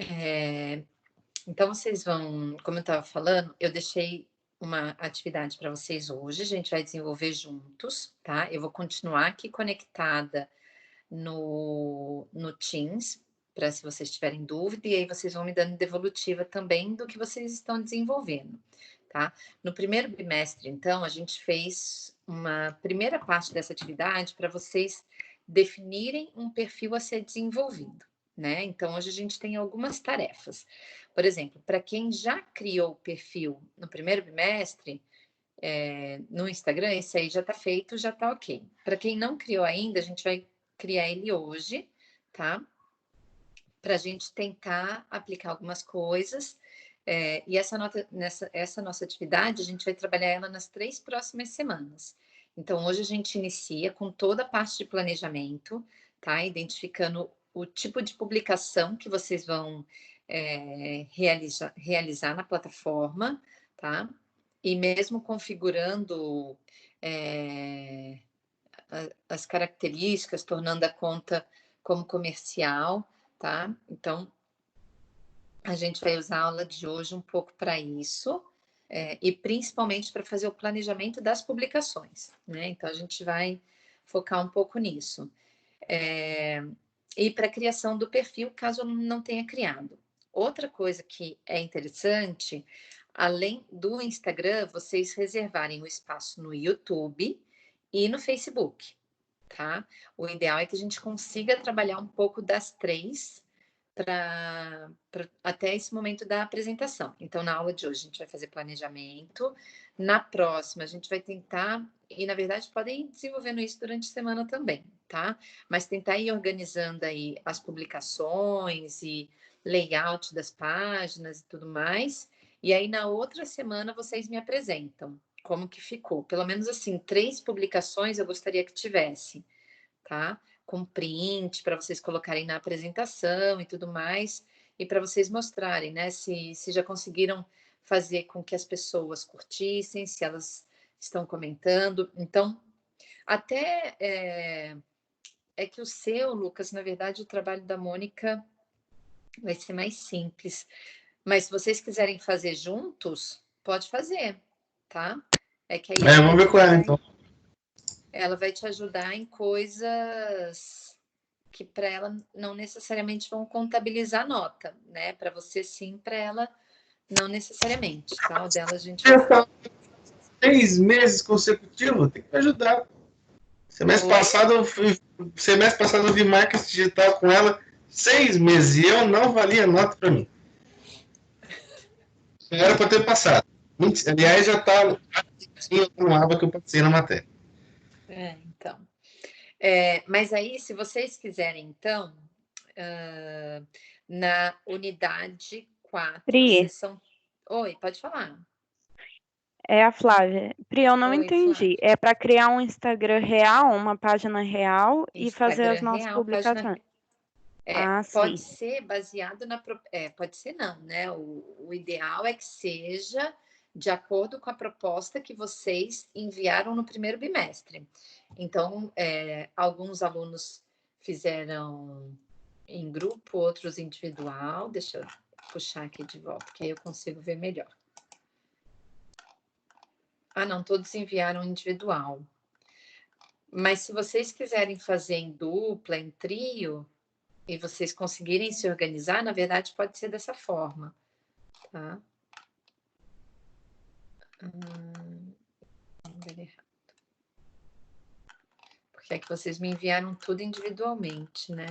É, então, vocês vão, como eu estava falando, eu deixei uma atividade para vocês hoje, a gente vai desenvolver juntos, tá? Eu vou continuar aqui conectada no Teams, para se vocês tiverem dúvida, e aí vocês vão me dando devolutiva também do que vocês estão desenvolvendo, tá? No primeiro bimestre, então, a gente fez uma primeira parte dessa atividade para vocês definirem um perfil a ser desenvolvido, né? Então, hoje a gente tem algumas tarefas. Por exemplo, para quem já criou o perfil no primeiro bimestre, no Instagram, esse aí já está feito, já está ok. Para quem não criou ainda, a gente vai criar ele hoje, tá? Para a gente tentar aplicar algumas coisas. E essa nossa atividade, a gente vai trabalhar ela nas 3 próximas semanas. Então, hoje a gente inicia com toda a parte de planejamento, tá? Identificando o tipo de publicação que vocês vão realizar na plataforma, tá? E mesmo configurando as características, tornando a conta como comercial, tá? Então, a gente vai usar a aula de hoje um pouco para isso, e principalmente para fazer o planejamento das publicações, né? Então, a gente vai focar um pouco nisso. E para a criação do perfil, caso eu não tenha criado. Outra coisa que é interessante, além do Instagram, vocês reservarem o espaço no YouTube e no Facebook, tá? O ideal é que a gente consiga trabalhar um pouco das 3 até esse momento da apresentação. Então, na aula de hoje, a gente vai fazer planejamento. Na próxima, a gente vai tentar, e na verdade, podem ir desenvolvendo isso durante a semana também, tá? Mas tentar ir organizando aí as publicações e layout das páginas e tudo mais. E aí, na outra semana, vocês me apresentam como que ficou. Pelo menos assim, 3 publicações eu gostaria que tivesse, tá? Com print para vocês colocarem na apresentação e tudo mais, e para vocês mostrarem, né? Se já conseguiram fazer com que as pessoas curtissem, se elas estão comentando. Então, até é que o seu, Lucas, na verdade, o trabalho da Mônica vai ser mais simples. Mas se vocês quiserem fazer juntos, pode fazer, tá? É que aí Vamos ver qual é, então. ela vai te ajudar em coisas que para ela não necessariamente vão contabilizar nota, né? Para você sim, para ela não necessariamente, tá? O dela a gente vai fazer. 6 meses consecutivos, tem que me ajudar. Semestre passado eu vi marketing digital com ela 6 meses e eu não valia nota para mim. Era para ter passado. Aliás, já está no aba que eu passei na matéria. Então. Mas aí, se vocês quiserem, então, na unidade 4, Pri, sessão. Oi, pode falar. é a Flávia. Pri, eu não Oi, entendi. Flávia. É para criar um Instagram real, uma página real e fazer as Instagram nossas real, página. publicações. Ah, Pode sim. ser baseado na. Pode ser não, né? O ideal é que seja de acordo com a proposta que vocês enviaram no primeiro bimestre. Então, alguns alunos fizeram em grupo, outros individual. Deixa eu puxar aqui de volta, que aí eu consigo ver melhor. Ah, não, todos enviaram individual. Mas se vocês quiserem fazer em dupla, em trio, e vocês conseguirem se organizar, na verdade, pode ser dessa forma, tá? Vamos ver errado. Porque é que vocês me enviaram tudo individualmente, né?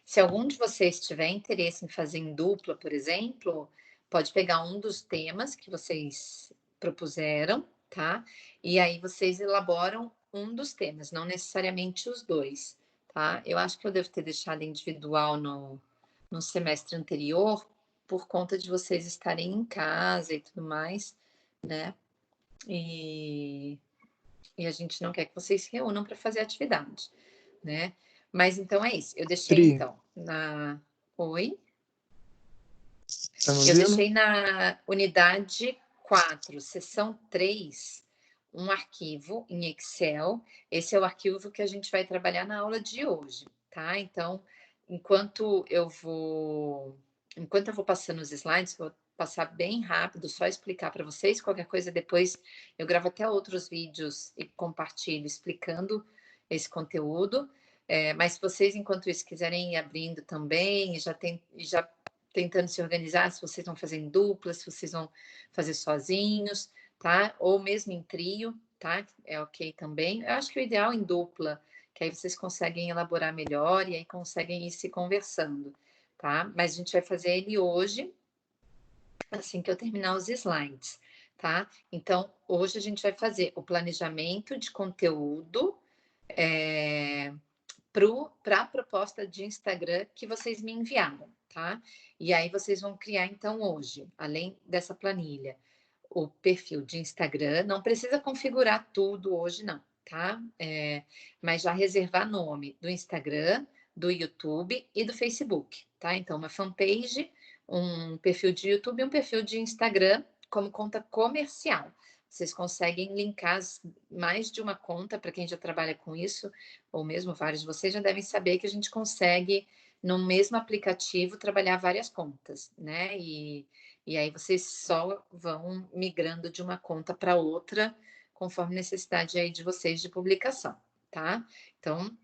Se algum de vocês tiver interesse em fazer em dupla, por exemplo, pode pegar um dos temas que vocês propuseram, tá? E aí vocês elaboram um dos temas, não necessariamente os dois, tá? Eu acho que eu devo ter deixado individual no semestre anterior, por conta de vocês estarem em casa e tudo mais, né? E a gente não quer que vocês se reúnam para fazer atividade, né? Mas então é isso. Eu deixei Pri. então na. Oi? Tá me Eu ouvindo? deixei na unidade 4, seção 3, um arquivo em Excel. Esse é o arquivo que a gente vai trabalhar na aula de hoje, tá? Então, enquanto eu vou passando os slides, vou passar bem rápido, só explicar para vocês. Qualquer coisa, depois eu gravo até outros vídeos e compartilho explicando esse conteúdo. Mas se vocês, enquanto isso, quiserem ir abrindo também, já tentando se organizar, se vocês vão fazer em dupla, se vocês vão fazer sozinhos, tá? Ou mesmo em trio, tá? É ok também. Eu acho que o ideal é em dupla, que aí vocês conseguem elaborar melhor e aí conseguem ir se conversando, tá? Mas a gente vai fazer ele hoje, assim que eu terminar os slides, tá? Então, hoje a gente vai fazer o planejamento de conteúdo para a proposta de Instagram que vocês me enviaram, tá? E aí vocês vão criar, então, hoje, além dessa planilha, o perfil de Instagram. Não precisa configurar tudo hoje, não, tá? Mas já reservar nome do Instagram, do YouTube e do Facebook, tá? Então, uma fanpage, um perfil de YouTube e um perfil de Instagram como conta comercial. Vocês conseguem linkar mais de uma conta, para quem já trabalha com isso, ou mesmo vários de vocês já devem saber que a gente consegue, no mesmo aplicativo, trabalhar várias contas, né? E aí vocês só vão migrando de uma conta para outra, conforme necessidade aí de vocês de publicação, tá? Então,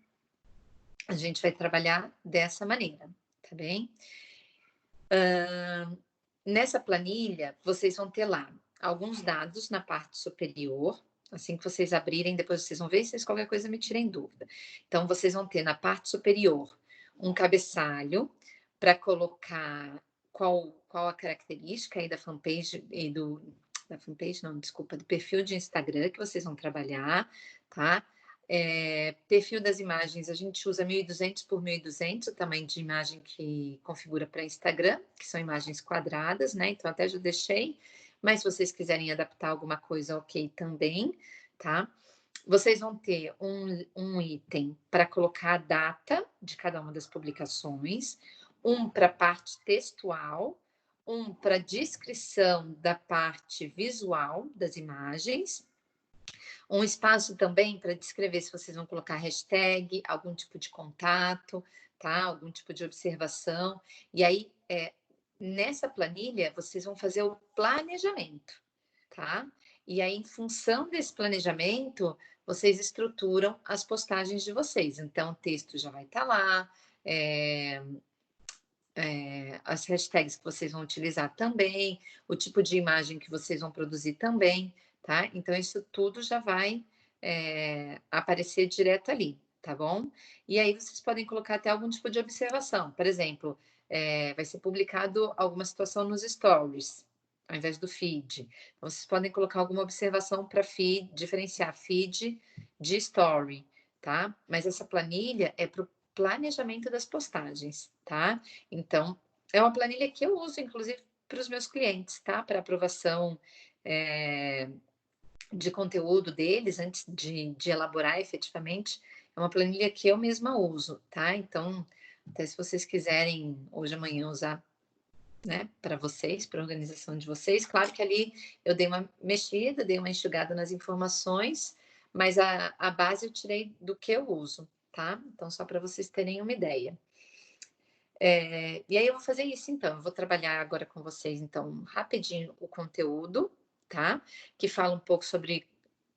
a gente vai trabalhar dessa maneira, tá bem? Nessa planilha, vocês vão ter lá alguns dados na parte superior. Assim que vocês abrirem, depois vocês vão ver, se qualquer coisa me tirem dúvida. Então, vocês vão ter na parte superior um cabeçalho para colocar qual a característica aí da fanpage e do perfil de Instagram que vocês vão trabalhar, tá? Perfil das imagens, a gente usa 1.200 por 1.200, o tamanho de imagem que configura para Instagram, que são imagens quadradas, né? Então, até já deixei, mas se vocês quiserem adaptar alguma coisa, ok também, tá? Vocês vão ter um item para colocar a data de cada uma das publicações, um para a parte textual, um para descrição da parte visual das imagens, um espaço também para descrever se vocês vão colocar hashtag, algum tipo de contato, tá? Algum tipo de observação. E aí, nessa planilha, vocês vão fazer o planejamento, tá? E aí, em função desse planejamento, vocês estruturam as postagens de vocês. Então, o texto já vai estar lá, as hashtags que vocês vão utilizar também, o tipo de imagem que vocês vão produzir também, tá? Então, isso tudo já vai aparecer direto ali, tá bom? E aí, vocês podem colocar até algum tipo de observação. Por exemplo, vai ser publicado alguma situação nos stories, ao invés do feed. Então, vocês podem colocar alguma observação para diferenciar feed de story, tá? Mas essa planilha é para o planejamento das postagens, tá? Então, é uma planilha que eu uso, inclusive, para os meus clientes, tá? Para aprovação de conteúdo deles, antes de elaborar efetivamente, é uma planilha que eu mesma uso, tá? Então, até se vocês quiserem, hoje, amanhã, usar, né, para vocês, para a organização de vocês, claro que ali eu dei uma mexida, dei uma enxugada nas informações, mas a base eu tirei do que eu uso, tá? Então, só para vocês terem uma ideia. E aí eu vou fazer isso, então. Eu vou trabalhar agora com vocês, então, rapidinho o conteúdo, tá? Que fala um pouco sobre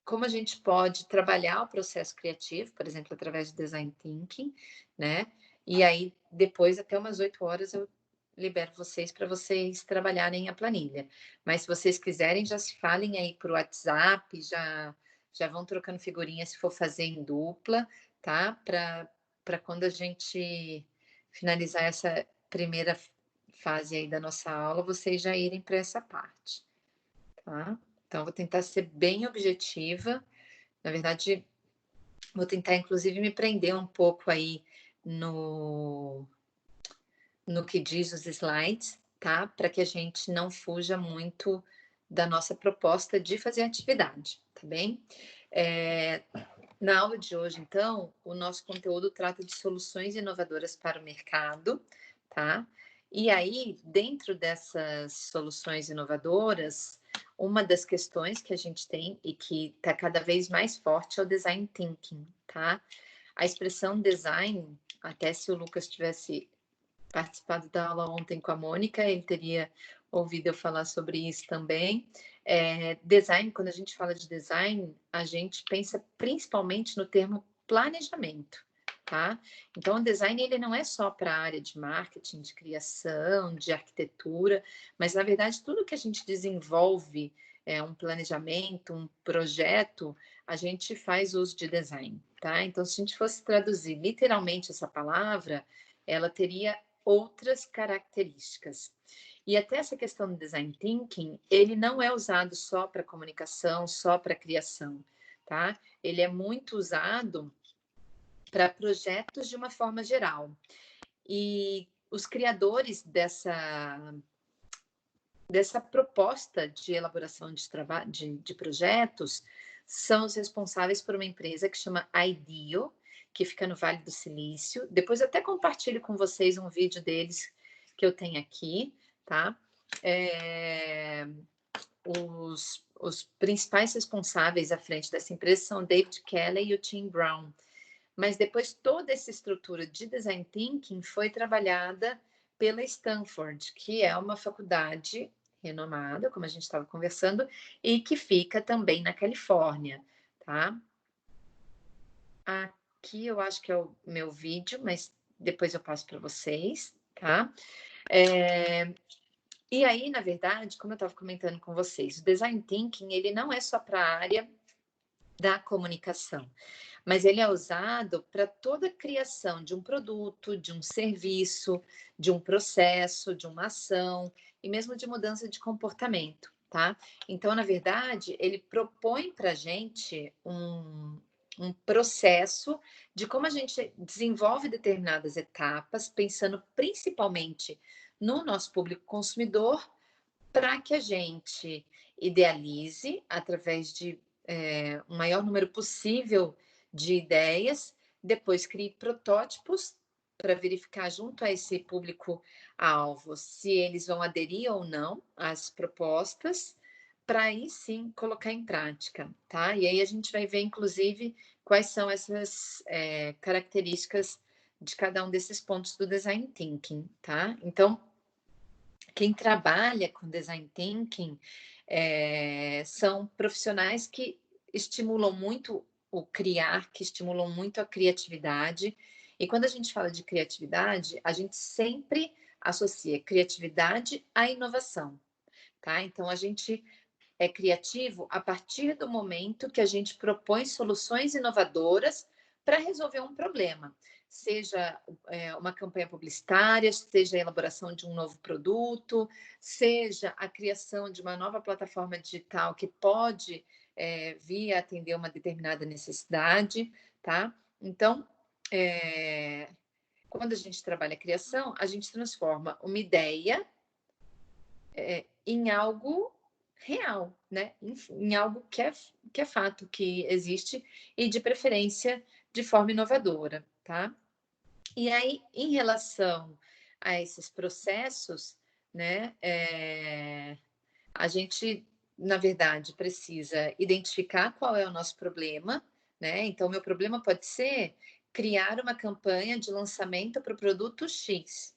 como a gente pode trabalhar o processo criativo, por exemplo, através do design thinking, né? E aí, depois, até umas 8 horas, eu libero vocês para vocês trabalharem a planilha. Mas se vocês quiserem, já se falem aí por WhatsApp, já vão trocando figurinha se for fazer em dupla, tá? Para quando a gente finalizar essa primeira fase aí da nossa aula, vocês já irem para essa parte, tá? Então, vou tentar ser bem objetiva. Na verdade, vou tentar, inclusive, me prender um pouco aí no que diz os slides, tá? Para que a gente não fuja muito da nossa proposta de fazer atividade, tá bem? Na aula de hoje, então, o nosso conteúdo trata de soluções inovadoras para o mercado, tá? E aí, dentro dessas soluções inovadoras, uma das questões que a gente tem e que está cada vez mais forte é o design thinking, tá? A expressão design, até se o Lucas tivesse participado da aula ontem com a Mônica, ele teria ouvido eu falar sobre isso também. Design, quando a gente fala de design, a gente pensa principalmente no termo planejamento, tá? Então, o design, ele não é só para a área de marketing, de criação, de arquitetura, mas, na verdade, tudo que a gente desenvolve, um planejamento, um projeto, a gente faz uso de design, tá? Então, se a gente fosse traduzir literalmente essa palavra, ela teria outras características. E até essa questão do design thinking, ele não é usado só para comunicação, só para criação, tá? Ele é muito usado para projetos de uma forma geral. E os criadores dessa proposta de elaboração de projetos são os responsáveis por uma empresa que chama IDEO, que fica no Vale do Silício. Depois eu até compartilho com vocês um vídeo deles que eu tenho aqui, tá? Os principais responsáveis à frente dessa empresa são o David Kelley e o Tim Brown. Mas depois toda essa estrutura de design thinking foi trabalhada pela Stanford, que é uma faculdade renomada, como a gente estava conversando, e que fica também na Califórnia, tá? Aqui eu acho que é o meu vídeo, mas depois eu passo para vocês, tá? E aí, na verdade, como eu estava comentando com vocês, o design thinking, ele não é só para a área da comunicação, mas ele é usado para toda a criação de um produto, de um serviço, de um processo, de uma ação e mesmo de mudança de comportamento, tá? Então, na verdade, ele propõe para a gente um processo de como a gente desenvolve determinadas etapas, pensando principalmente no nosso público consumidor, para que a gente idealize através de o maior número possível de ideias, depois crie protótipos para verificar junto a esse público-alvo se eles vão aderir ou não às propostas, para aí sim colocar em prática, tá? E aí a gente vai ver, inclusive, quais são essas características de cada um desses pontos do design thinking, tá? Então, quem trabalha com design thinking são profissionais que estimulam muito o criar, que estimulam muito a criatividade. E quando a gente fala de criatividade, a gente sempre associa criatividade à inovação, tá? Então, a gente é criativo a partir do momento que a gente propõe soluções inovadoras para resolver um problema, seja uma campanha publicitária, seja a elaboração de um novo produto, seja a criação de uma nova plataforma digital que pode vir a atender uma determinada necessidade, tá? Então, quando a gente trabalha a criação, a gente transforma uma ideia em algo real, né? Em algo que é fato, que existe e de preferência de forma inovadora, tá? E aí, em relação a esses processos, né? A gente, na verdade, precisa identificar qual é o nosso problema, né? Então, meu problema pode ser criar uma campanha de lançamento para o produto X,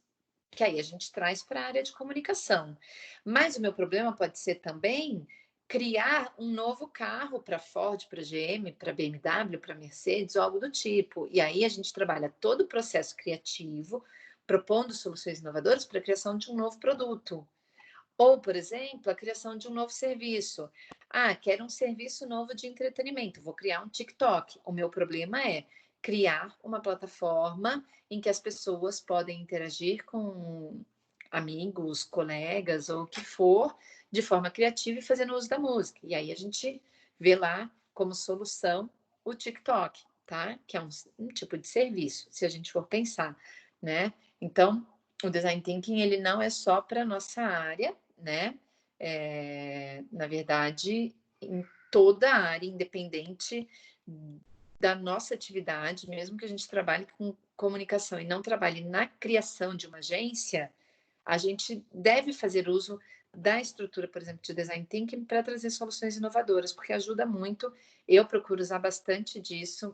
que aí a gente traz para a área de comunicação. Mas o meu problema pode ser também criar um novo carro para Ford, para GM, para BMW, para Mercedes, ou algo do tipo. E aí a gente trabalha todo o processo criativo, propondo soluções inovadoras para a criação de um novo produto. Ou, por exemplo, a criação de um novo serviço. Quero um serviço novo de entretenimento, vou criar um TikTok. O meu problema é criar uma plataforma em que as pessoas podem interagir com amigos, colegas ou o que for, de forma criativa e fazendo uso da música. E aí a gente vê lá como solução o TikTok, tá? Que é um tipo de serviço, se a gente for pensar, né? Então, o design thinking, ele não é só para a nossa área, né? Na verdade, em toda a área, independente da nossa atividade, mesmo que a gente trabalhe com comunicação e não trabalhe na criação de uma agência, a gente deve fazer uso da estrutura, por exemplo, de design thinking para trazer soluções inovadoras, porque ajuda muito. Eu procuro usar bastante disso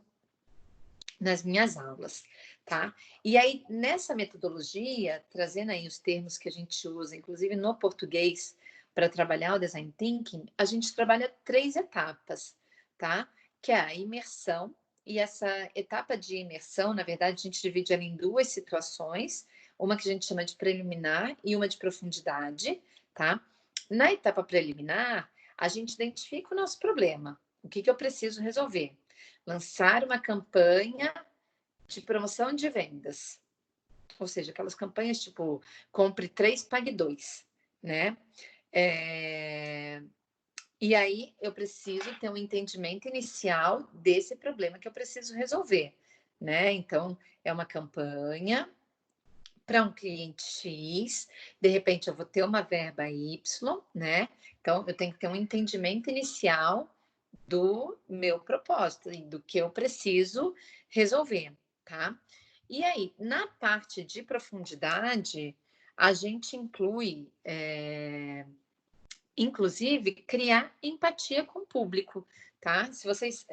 nas minhas aulas, tá? E aí, nessa metodologia, trazendo aí os termos que a gente usa, inclusive no português, para trabalhar o Design Thinking, a gente trabalha 3 etapas, tá? Que é a imersão, e essa etapa de imersão, na verdade, a gente divide ela em 2 situações, uma que a gente chama de preliminar e uma de profundidade, tá? Na etapa preliminar, a gente identifica o nosso problema, o que eu preciso resolver. Lançar uma campanha de promoção de vendas. Ou seja, aquelas campanhas tipo, compre 3, pague 2, né? E aí eu preciso ter um entendimento inicial desse problema que eu preciso resolver, né? Então, é uma campanha para um cliente X, de repente eu vou ter uma verba Y, né? Então, eu tenho que ter um entendimento inicial do meu propósito e do que eu preciso resolver, tá? E aí, na parte de profundidade, a gente inclui, inclusive, criar empatia com o público, tá? Se vocês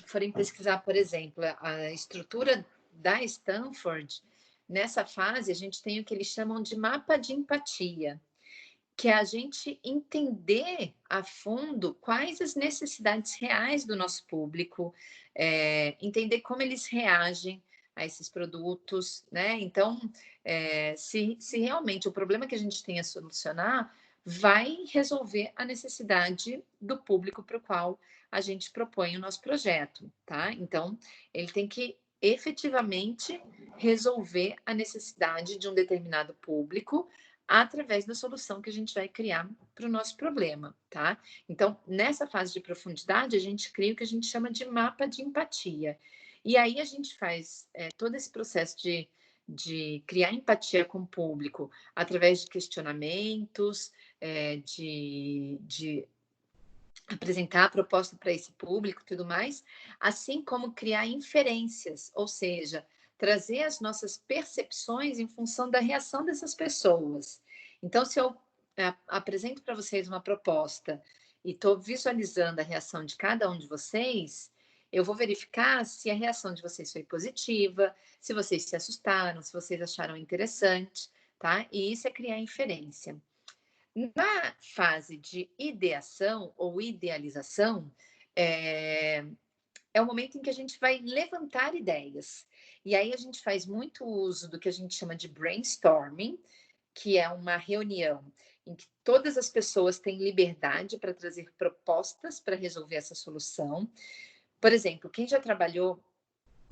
forem pesquisar, por exemplo, a estrutura da Stanford, nessa fase a gente tem o que eles chamam de mapa de empatia, que é a gente entender a fundo quais as necessidades reais do nosso público, entender como eles reagem a esses produtos, né? Então, se realmente o problema que a gente tem a solucionar vai resolver a necessidade do público para o qual a gente propõe o nosso projeto, tá? Então, ele tem que efetivamente resolver a necessidade de um determinado público através da solução que a gente vai criar para o nosso problema, tá? Então, nessa fase de profundidade, a gente cria o que a gente chama de mapa de empatia. E aí a gente faz todo esse processo de criar empatia com o público através de questionamentos, de apresentar a proposta para esse público e tudo mais, assim como criar inferências, ou seja, trazer as nossas percepções em função da reação dessas pessoas. Então, se eu apresento para vocês uma proposta e estou visualizando a reação de cada um de vocês, eu vou verificar se a reação de vocês foi positiva, se vocês se assustaram, se vocês acharam interessante, tá? E isso é criar inferência. Na fase de ideação ou idealização, é o momento em que a gente vai levantar ideias. E aí a gente faz muito uso do que a gente chama de brainstorming, que é uma reunião em que todas as pessoas têm liberdade para trazer propostas para resolver essa solução. Por exemplo, quem já trabalhou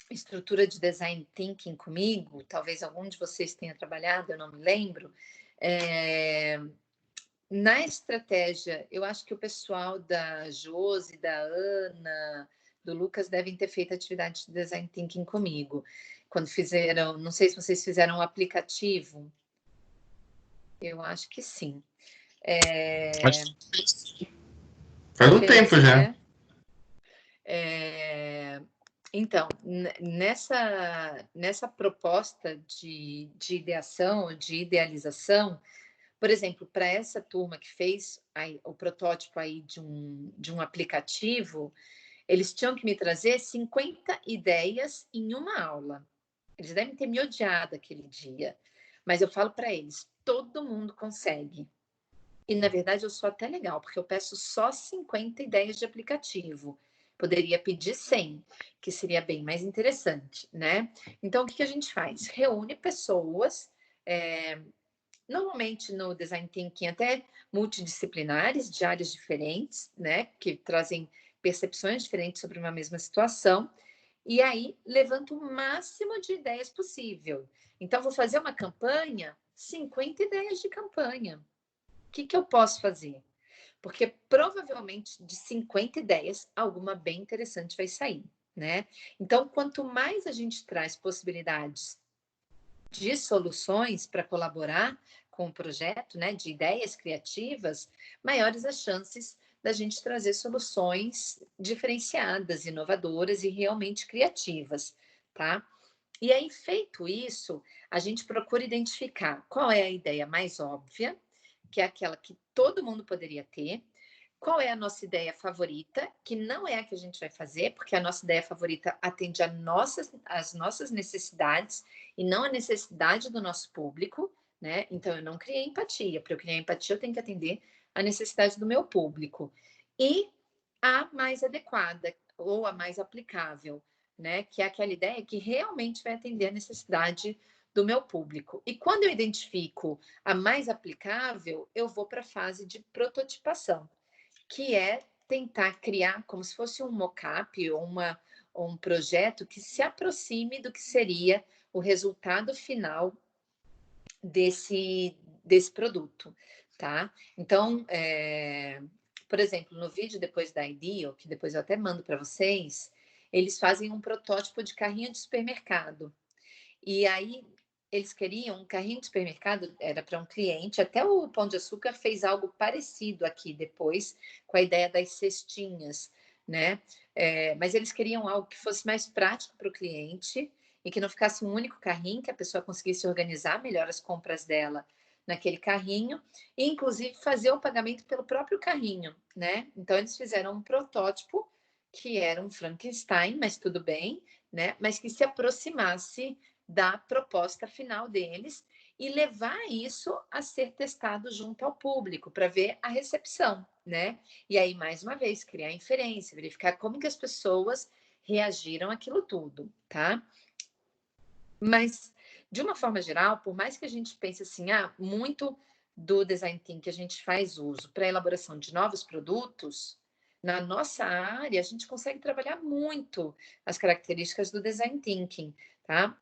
estrutura de design thinking comigo, talvez algum de vocês tenha trabalhado, eu não me lembro, na estratégia, eu acho que o pessoal da Josi, da Ana, do Lucas devem ter feito atividade de design thinking comigo. Quando fizeram, não sei se vocês fizeram um aplicativo. Eu acho que sim. Faz um tempo já. Né? Então, nessa proposta de ideação, de idealização, por exemplo, para essa turma que fez o protótipo aí de um aplicativo, eles tinham que me trazer 50 ideias em uma aula. Eles devem ter me odiado aquele dia, mas eu falo para eles, todo mundo consegue. E, na verdade, eu sou até legal, porque eu peço só 50 ideias de aplicativo. Poderia pedir 100, que seria bem mais interessante, né? Então, o que a gente faz? Reúne pessoas, normalmente no Design Thinking até multidisciplinares, de áreas diferentes, né? Que trazem percepções diferentes sobre uma mesma situação. E aí, levanta o máximo de ideias possível. Então, vou fazer uma campanha, 50 ideias de campanha. O que eu posso fazer? Porque provavelmente de 50 ideias, alguma bem interessante vai sair, né? Então, quanto mais a gente traz possibilidades de soluções para colaborar com o projeto, né, de ideias criativas, maiores as chances da gente trazer soluções diferenciadas, inovadoras e realmente criativas, tá? E aí, feito isso, a gente procura identificar qual é a ideia mais óbvia, que é aquela que todo mundo poderia ter, qual é a nossa ideia favorita, que não é a que a gente vai fazer, porque a nossa ideia favorita atende às nossas necessidades e não a necessidade do nosso público, né? Então, eu não criei empatia. Para eu criar empatia, eu tenho que atender a necessidade do meu público. E a mais adequada ou a mais aplicável, né? Que é aquela ideia que realmente vai atender a necessidade do meu público. E quando eu identifico a mais aplicável, eu vou para a fase de prototipação, que é tentar criar como se fosse um mock-up ou um projeto que se aproxime do que seria o resultado final desse produto, tá? Então, por exemplo, no vídeo depois da Ideal, que depois eu até mando para vocês, eles fazem um protótipo de carrinho de supermercado. E aí eles queriam um carrinho de supermercado, era para um cliente, até o Pão de Açúcar fez algo parecido aqui depois, com a ideia das cestinhas, né? Mas eles queriam algo que fosse mais prático para o cliente e que não ficasse um único carrinho, que a pessoa conseguisse organizar melhor as compras dela naquele carrinho, e inclusive fazer o pagamento pelo próprio carrinho, né? Então eles fizeram um protótipo que era um Frankenstein, mas tudo bem, né? Mas que se aproximasse da proposta final deles e levar isso a ser testado junto ao público para ver a recepção, né? E aí, mais uma vez, criar inferência, verificar como que as pessoas reagiram àquilo tudo, tá? Mas, de uma forma geral, por mais que a gente pense assim, muito do design thinking que a gente faz uso para a elaboração de novos produtos, na nossa área, a gente consegue trabalhar muito as características do design thinking, tá?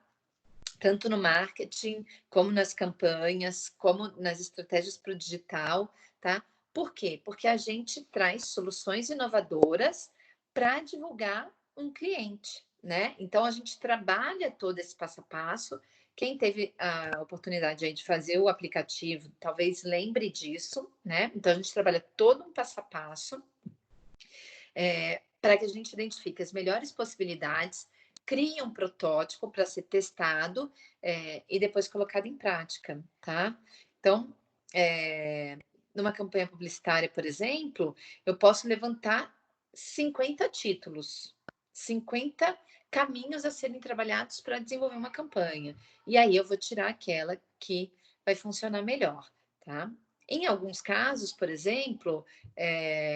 Tanto no marketing, como nas campanhas, como nas estratégias para o digital, tá? Por quê? Porque a gente traz soluções inovadoras para divulgar um cliente, né? Então, a gente trabalha todo esse passo a passo. Quem teve a oportunidade aí de fazer o aplicativo, talvez lembre disso, né? Então, a gente trabalha todo um passo a passo para que a gente identifique as melhores possibilidades, crie um protótipo para ser testado e depois colocado em prática, tá? Então, numa campanha publicitária, por exemplo, eu posso levantar 50 títulos, 50 caminhos a serem trabalhados para desenvolver uma campanha. E aí eu vou tirar aquela que vai funcionar melhor, tá? Em alguns casos, por exemplo,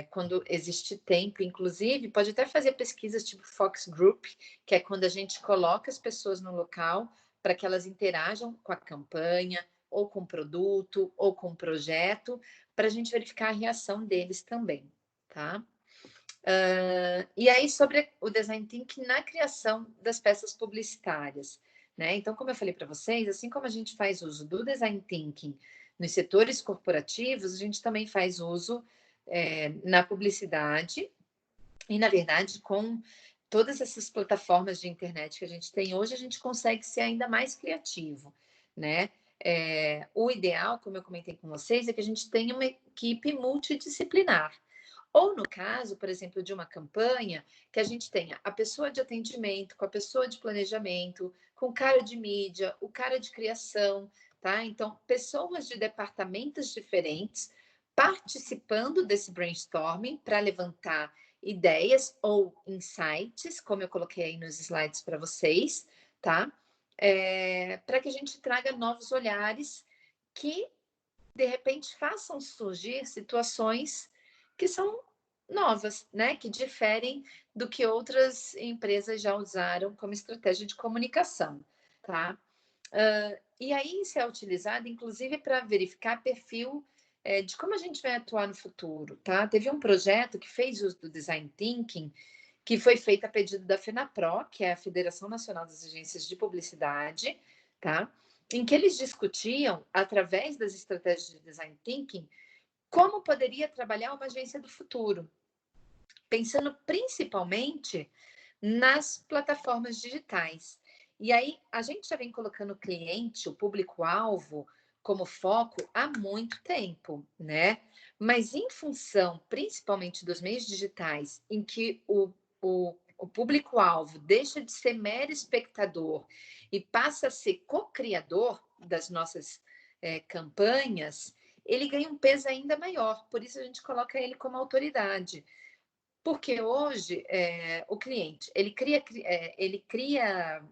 quando existe tempo, inclusive, pode até fazer pesquisas tipo Focus Group, que é quando a gente coloca as pessoas no local para que elas interajam com a campanha, ou com o produto, ou com o projeto, para a gente verificar a reação deles também, tá? E aí, sobre o design thinking na criação das peças publicitárias, né? Então, como eu falei para vocês, assim como a gente faz uso do design thinking nos setores corporativos, a gente também faz uso na publicidade e, na verdade, com todas essas plataformas de internet que a gente tem hoje, a gente consegue ser ainda mais criativo, né? O ideal, como eu comentei com vocês, é que a gente tenha uma equipe multidisciplinar. Ou no caso, por exemplo, de uma campanha, que a gente tenha a pessoa de atendimento, com a pessoa de planejamento, com o cara de mídia, o cara de criação, tá? Então, pessoas de departamentos diferentes participando desse brainstorming para levantar ideias ou insights, como eu coloquei aí nos slides para vocês, tá? Para que a gente traga novos olhares que, de repente, façam surgir situações que são novas, né? Que diferem do que outras empresas já usaram como estratégia de comunicação, tá? E aí isso é utilizado, inclusive, para verificar perfil de como a gente vai atuar no futuro, tá? Teve um projeto que fez uso do Design Thinking, que foi feito a pedido da FENAPRO, que é a Federação Nacional das Agências de Publicidade, tá? Em que eles discutiam, através das estratégias de Design Thinking, como poderia trabalhar uma agência do futuro, pensando principalmente nas plataformas digitais. E aí, a gente já vem colocando o cliente, o público-alvo, como foco há muito tempo, né? Mas em função, principalmente dos meios digitais, em que o público-alvo deixa de ser mero espectador e passa a ser co-criador das nossas campanhas, ele ganha um peso ainda maior. Por isso a gente coloca ele como autoridade. Porque hoje o cliente, ele cria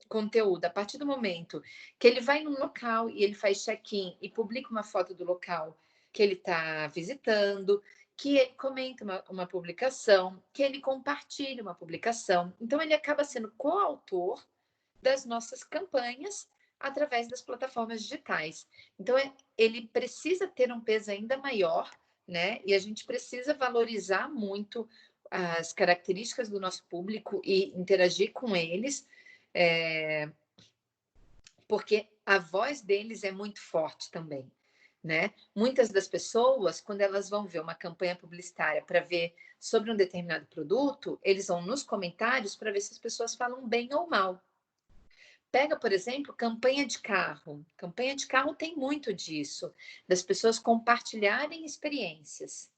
conteúdo a partir do momento que ele vai num local e ele faz check-in e publica uma foto do local que ele está visitando, que ele comenta uma publicação, que ele compartilha uma publicação. Então, ele acaba sendo coautor das nossas campanhas através das plataformas digitais. Então, ele precisa ter um peso ainda maior, né? E a gente precisa valorizar muito as características do nosso público e interagir com eles, porque a voz deles é muito forte também, né? Muitas das pessoas, quando elas vão ver uma campanha publicitária para ver sobre um determinado produto, eles vão nos comentários para ver se as pessoas falam bem ou mal. Pega, por exemplo, campanha de carro. Campanha de carro tem muito disso, das pessoas compartilharem experiências.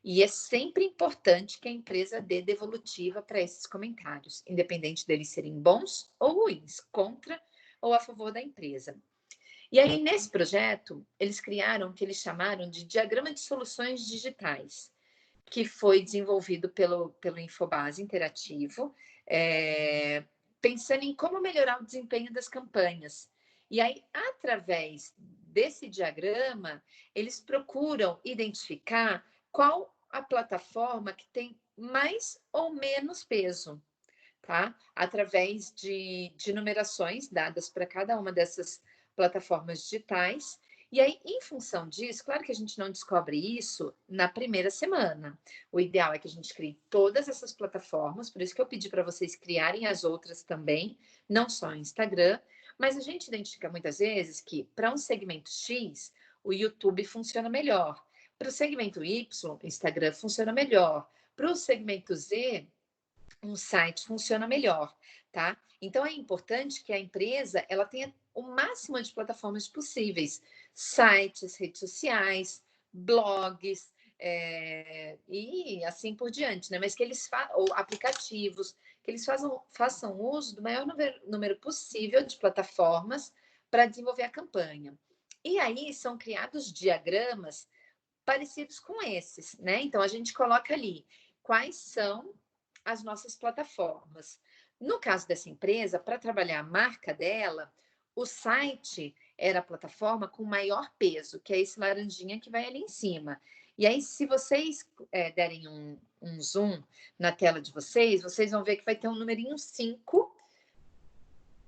E é sempre importante que a empresa dê devolutiva para esses comentários, independente deles serem bons ou ruins, contra ou a favor da empresa. E aí, nesse projeto, eles criaram o que eles chamaram de diagrama de soluções digitais, que foi desenvolvido pelo Infobase Interativo, pensando em como melhorar o desempenho das campanhas. E aí, através desse diagrama, eles procuram identificar qual a plataforma que tem mais ou menos peso, tá? Através de numerações dadas para cada uma dessas plataformas digitais. E aí, em função disso, claro que a gente não descobre isso na primeira semana. O ideal é que a gente crie todas essas plataformas, por isso que eu pedi para vocês criarem as outras também, não só o Instagram, mas a gente identifica muitas vezes que para um segmento X, o YouTube funciona melhor. Para o segmento Y, o Instagram funciona melhor. Para o segmento Z, um site funciona melhor, tá? Então é importante que a empresa ela tenha o máximo de plataformas possíveis, sites, redes sociais, blogs e assim por diante, né? Mas que eles ou aplicativos, que eles façam uso do maior número possível de plataformas para desenvolver a campanha. E aí são criados diagramas parecidos com esses, né? Então a gente coloca ali quais são as nossas plataformas. No caso dessa empresa, para trabalhar a marca dela, o site era a plataforma com maior peso, que é esse laranjinha que vai ali em cima. E aí, se vocês derem um zoom na tela de vocês, vocês vão ver que vai ter um numerinho 5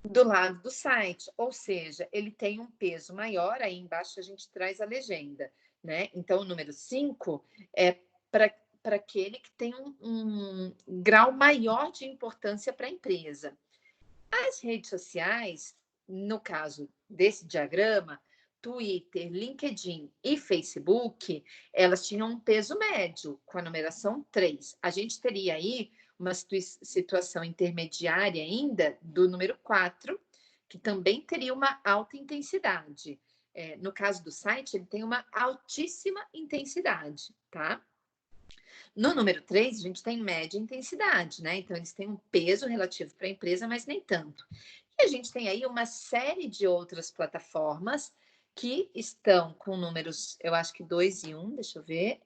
do lado do site, ou seja, ele tem um peso maior, aí embaixo a gente traz a legenda, né? Então, o número 5 é para aquele que tem um grau maior de importância para a empresa. As redes sociais, no caso desse diagrama, Twitter, LinkedIn e Facebook, elas tinham um peso médio, com a numeração 3. A gente teria aí uma situação intermediária ainda do número 4, que também teria uma alta intensidade. No caso do site, ele tem uma altíssima intensidade, tá? No número 3, a gente tem média intensidade, né? Então, eles têm um peso relativo para a empresa, mas nem tanto. E a gente tem aí uma série de outras plataformas que estão com números, eu acho que 2 e 1, deixa eu ver.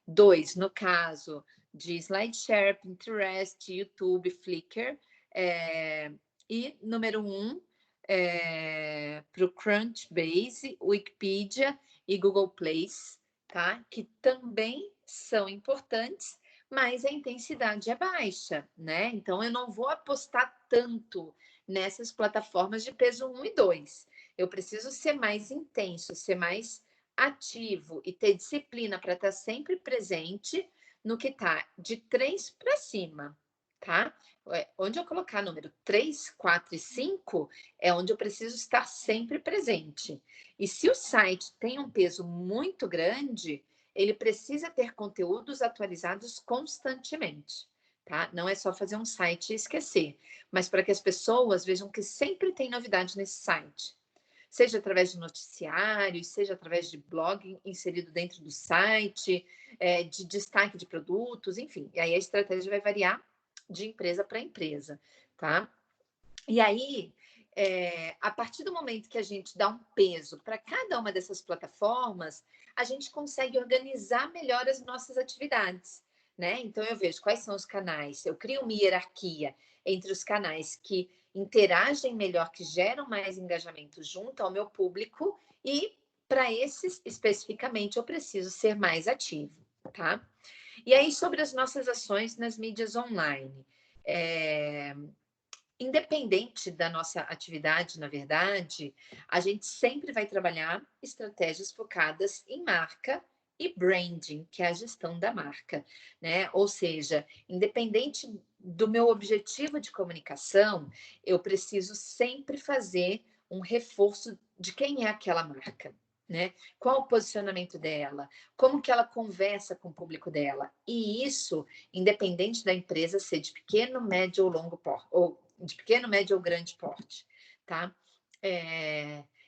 2 no caso de SlideShare, Pinterest, YouTube, Flickr. E número 1 para o Crunchbase, Wikipedia e Google Place, tá? Que também são importantes, mas a intensidade é baixa, né? Então, eu não vou apostar tanto nessas plataformas de peso 1 e 2. Eu preciso ser mais intenso, ser mais ativo e ter disciplina para estar sempre presente no que está de 3 para cima, tá? Onde eu colocar número 3, 4 e 5 é onde eu preciso estar sempre presente. E se o site tem um peso muito grande, ele precisa ter conteúdos atualizados constantemente, tá? Não é só fazer um site e esquecer, mas para que as pessoas vejam que sempre tem novidade nesse site. Seja através de noticiários, seja através de blog inserido dentro do site, de destaque de produtos, enfim. E aí a estratégia vai variar de empresa para empresa, tá? E aí, a partir do momento que a gente dá um peso para cada uma dessas plataformas, a gente consegue organizar melhor as nossas atividades, né? Então, eu vejo quais são os canais, eu crio uma hierarquia entre os canais que interagem melhor, que geram mais engajamento junto ao meu público, e para esses, especificamente, eu preciso ser mais ativo, tá? E aí, sobre as nossas ações nas mídias online. Independente da nossa atividade, na verdade, a gente sempre vai trabalhar estratégias focadas em marca e branding, que é a gestão da marca, né? Ou seja, independente do meu objetivo de comunicação, eu preciso sempre fazer um reforço de quem é aquela marca, né? Qual o posicionamento dela, como que ela conversa com o público dela. E isso, independente da empresa ser de pequeno, médio ou longo porte, ou de pequeno, médio ou grande porte, tá?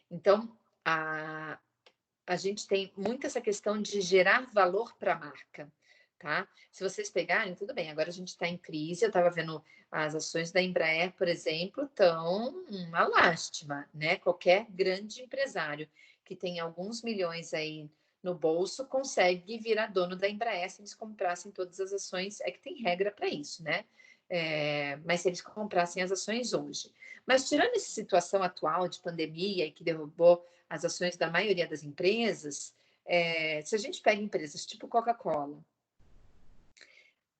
Então, a gente tem muito essa questão de gerar valor para a marca, tá? Se vocês pegarem, tudo bem, agora a gente está em crise, eu estava vendo as ações da Embraer, por exemplo, estão uma lástima, né? Qualquer grande empresário que tem alguns milhões aí no bolso consegue virar dono da Embraer se eles comprassem todas as ações, é que tem regra para isso, né? Mas se eles comprassem as ações hoje. Mas tirando essa situação atual de pandemia e que derrubou as ações da maioria das empresas, se a gente pega empresas tipo Coca-Cola,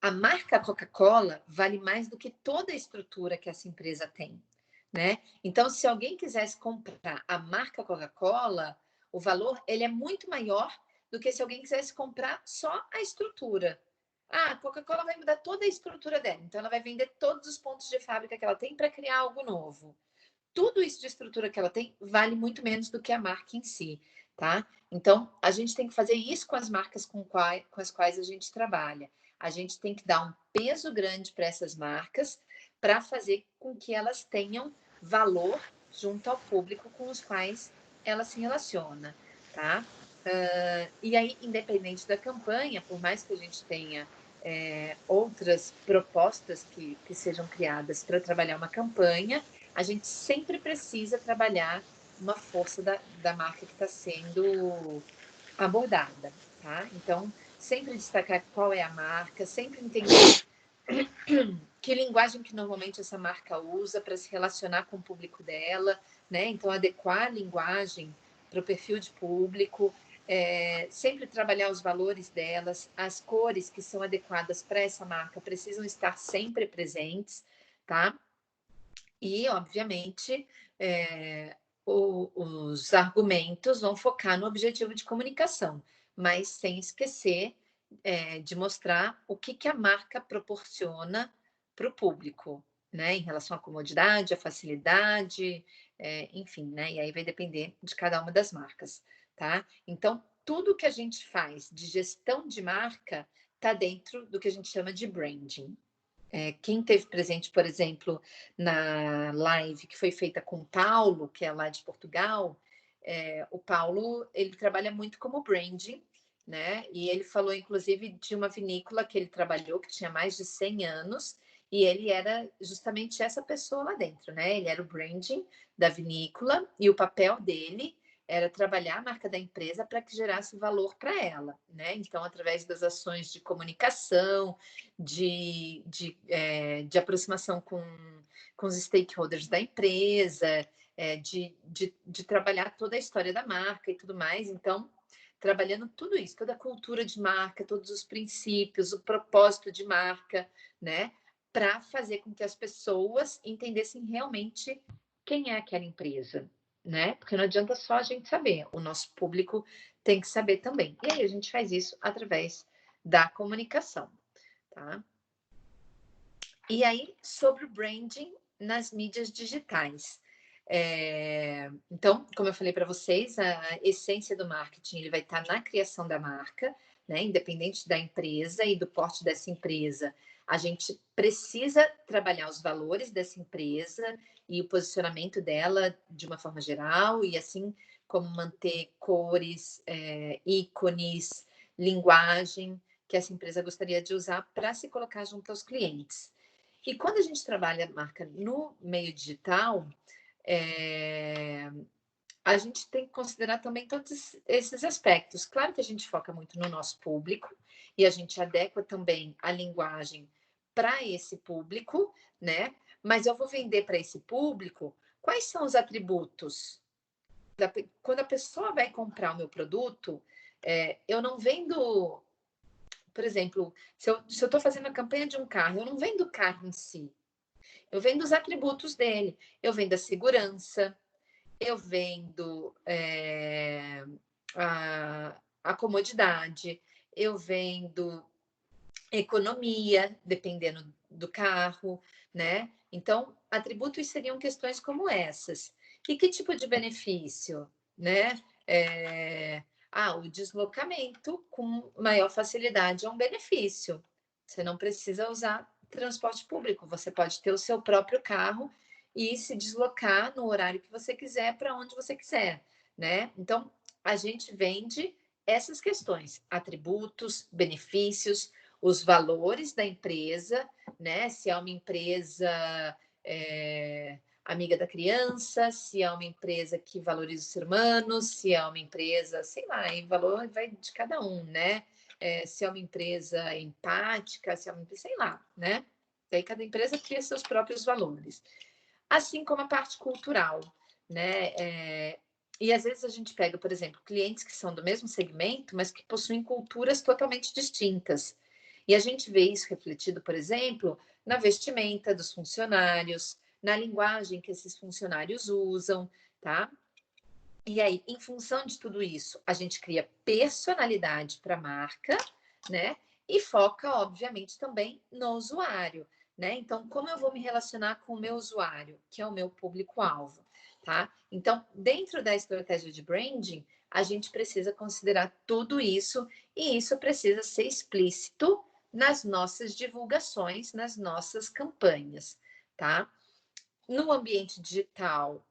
a marca Coca-Cola vale mais do que toda a estrutura que essa empresa tem, né? Então, se alguém quisesse comprar a marca Coca-Cola, o valor ele é muito maior do que se alguém quisesse comprar só a estrutura. A Coca-Cola vai mudar toda a estrutura dela, então ela vai vender todos os pontos de fábrica que ela tem para criar algo novo. Tudo isso de estrutura que ela tem vale muito menos do que a marca em si, tá? Então, a gente tem que fazer isso com as marcas com as quais a gente trabalha. A gente tem que dar um peso grande para essas marcas para fazer com que elas tenham valor junto ao público com os quais ela se relaciona, tá? E aí, independente da campanha, por mais que a gente tenha outras propostas que sejam criadas para trabalhar uma campanha, a gente sempre precisa trabalhar uma força da marca que está sendo abordada, tá? Então, sempre destacar qual é a marca, sempre entender que linguagem que normalmente essa marca usa para se relacionar com o público dela, né? Então, adequar a linguagem para o perfil de público, sempre trabalhar os valores delas, as cores que são adequadas para essa marca precisam estar sempre presentes, tá? E, obviamente, os argumentos vão focar no objetivo de comunicação, mas sem esquecer de mostrar o que a marca proporciona para o público, né? Em relação à comodidade, à facilidade, enfim, né? E aí vai depender de cada uma das marcas, tá? Então, tudo que a gente faz de gestão de marca está dentro do que a gente chama de branding. Quem teve presente, por exemplo, na live que foi feita com o Paulo, que é lá de Portugal, o Paulo ele trabalha muito como branding, né? E ele falou, inclusive, de uma vinícola que ele trabalhou, que tinha mais de 100 anos, e ele era justamente essa pessoa lá dentro, né? Ele era o branding da vinícola, e o papel dele era trabalhar a marca da empresa para que gerasse valor para ela, né? Então, através das ações de comunicação, de aproximação com os stakeholders da empresa, de trabalhar toda a história da marca e tudo mais. Então, trabalhando tudo isso, toda a cultura de marca, todos os princípios, o propósito de marca, né? Para fazer com que as pessoas entendessem realmente quem é aquela empresa, né? Porque não adianta só a gente saber, o nosso público tem que saber também. E aí a gente faz isso através da comunicação, tá? E aí, sobre o branding nas mídias digitais. Então, como eu falei para vocês, a essência do marketing ele vai estar na criação da marca, né? Independente da empresa e do porte dessa empresa. A gente precisa trabalhar os valores dessa empresa e o posicionamento dela de uma forma geral, e assim como manter cores, ícones, linguagem que essa empresa gostaria de usar para se colocar junto aos clientes. E quando a gente trabalha a marca no meio digital, A gente tem que considerar também todos esses aspectos. Claro que a gente foca muito no nosso público e a gente adequa também a linguagem para esse público, né? Mas eu vou vender para esse público, quais são os atributos? Quando a pessoa vai comprar o meu produto, eu não vendo, por exemplo, se eu estou fazendo a campanha de um carro, eu não vendo o carro em si, eu vendo os atributos dele, eu vendo a segurança, eu vendo a comodidade, eu vendo economia, dependendo do carro, né? Então, atributos seriam questões como essas. E que tipo de benefício, né? O deslocamento com maior facilidade é um benefício. Você não precisa usar transporte público, você pode ter o seu próprio carro e se deslocar no horário que você quiser, para onde você quiser, né? Então, a gente vende essas questões, atributos, benefícios, os valores da empresa, né? Se é uma empresa amiga da criança, se é uma empresa que valoriza os seres humanos, se é uma empresa, sei lá, em valor vai de cada um, né? Se é uma empresa empática, se é uma empresa, sei lá, né? Daí cada empresa cria seus próprios valores. Assim como a parte cultural, né? E às vezes a gente pega, por exemplo, clientes que são do mesmo segmento, mas que possuem culturas totalmente distintas. E a gente vê isso refletido, por exemplo, na vestimenta dos funcionários, na linguagem que esses funcionários usam, tá? E aí, em função de tudo isso, a gente cria personalidade para a marca, né? E foca, obviamente, também no usuário, né? Então, como eu vou me relacionar com o meu usuário, que é o meu público-alvo, tá? Então, dentro da estratégia de branding, a gente precisa considerar tudo isso e isso precisa ser explícito nas nossas divulgações, nas nossas campanhas, tá? No ambiente digital,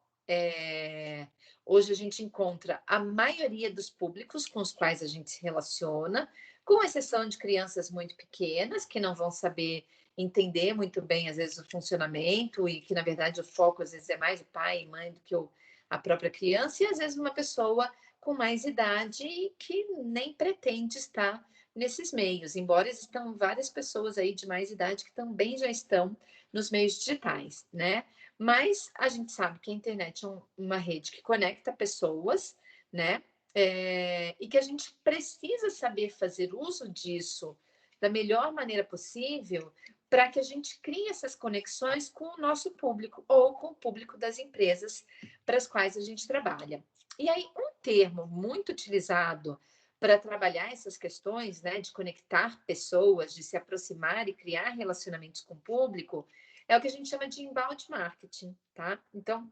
hoje a gente encontra a maioria dos públicos com os quais a gente se relaciona, com exceção de crianças muito pequenas, que não vão saber entender muito bem, às vezes, o funcionamento, e que, na verdade, o foco, às vezes, é mais o pai e mãe do que a própria criança, e, às vezes, uma pessoa com mais idade e que nem pretende estar nesses meios, embora existam várias pessoas aí de mais idade que também já estão nos meios digitais, né? Mas a gente sabe que a internet é uma rede que conecta pessoas, né? E que a gente precisa saber fazer uso disso da melhor maneira possível para que a gente crie essas conexões com o nosso público ou com o público das empresas para as quais a gente trabalha. E aí, um termo muito utilizado para trabalhar essas questões, né, de conectar pessoas, de se aproximar e criar relacionamentos com o público, é o que a gente chama de inbound marketing, tá? Então,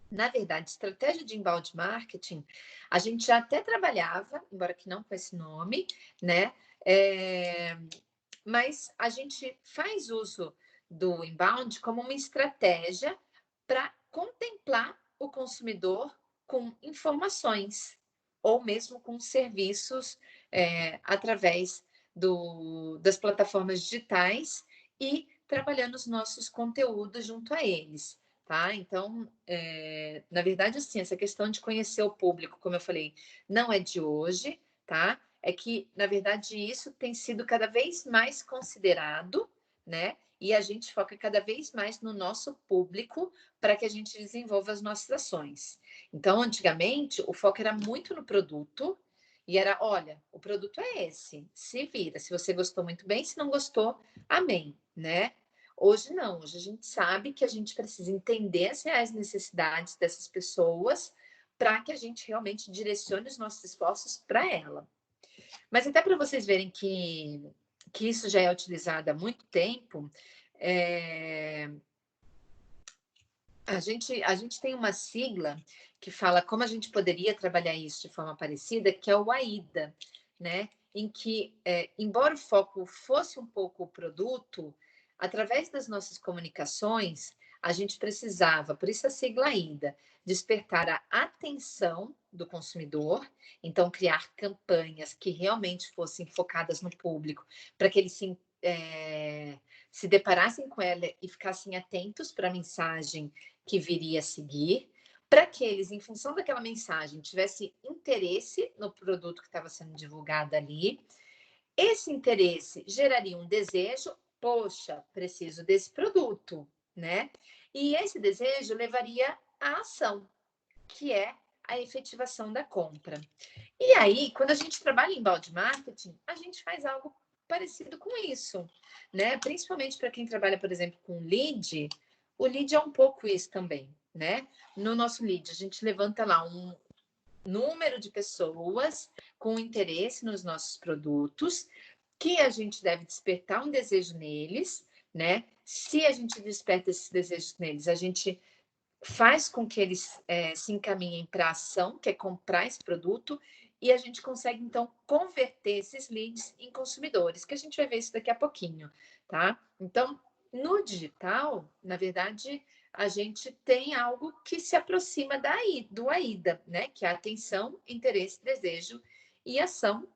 na verdade, estratégia de inbound marketing, a gente já até trabalhava, embora que não com esse nome, né? Mas a gente faz uso do inbound como uma estratégia para contemplar o consumidor com informações ou mesmo com serviços através das plataformas digitais e trabalhando os nossos conteúdos junto a eles, tá? Então, na verdade, assim, essa questão de conhecer o público, como eu falei, não é de hoje, tá? É que, na verdade, isso tem sido cada vez mais considerado, né? E a gente foca cada vez mais no nosso público para que a gente desenvolva as nossas ações. Então, antigamente, o foco era muito no produto e era, olha, o produto é esse, se vira. Se você gostou, muito bem, se não gostou, amém, né? Hoje não, hoje a gente sabe que a gente precisa entender as reais necessidades dessas pessoas para que a gente realmente direcione os nossos esforços para ela. Mas até para vocês verem que isso já é utilizado há muito tempo, a gente tem uma sigla que fala como a gente poderia trabalhar isso de forma parecida, que é o AIDA, né? Em que, embora o foco fosse um pouco o produto, através das nossas comunicações, a gente precisava, por isso a sigla AIDA, despertar a atenção do consumidor, então criar campanhas que realmente fossem focadas no público, para que ele se se deparassem com ela e ficassem atentos para a mensagem que viria a seguir, para que eles, em função daquela mensagem, tivessem interesse no produto que estava sendo divulgado ali. Esse interesse geraria um desejo, poxa, preciso desse produto, né? E esse desejo levaria à ação, que é a efetivação da compra. E aí, quando a gente trabalha em inbound marketing, a gente faz algo parecido com isso, né? Principalmente para quem trabalha, por exemplo, com lead, o lead é um pouco isso também, né? No nosso lead, a gente levanta lá um número de pessoas com interesse nos nossos produtos, que a gente deve despertar um desejo neles, né? Se a gente desperta esses desejos neles, a gente faz com que eles se encaminhem para a ação, que é comprar esse produto, e a gente consegue, então, converter esses leads em consumidores, que a gente vai ver isso daqui a pouquinho, tá? Então, no digital, na verdade, a gente tem algo que se aproxima do AIDA, né? Que é atenção, interesse, desejo e ação,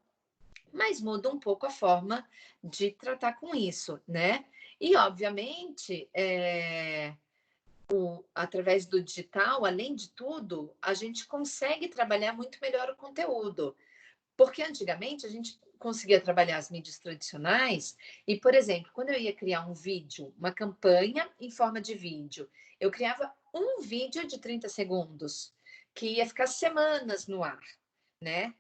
mas muda um pouco a forma de tratar com isso, né? E, obviamente, através do digital, além de tudo, a gente consegue trabalhar muito melhor o conteúdo. Porque antigamente a gente conseguia trabalhar as mídias tradicionais e, por exemplo, quando eu ia criar um vídeo, uma campanha em forma de vídeo, eu criava um vídeo de 30 segundos, que ia ficar semanas no ar, né?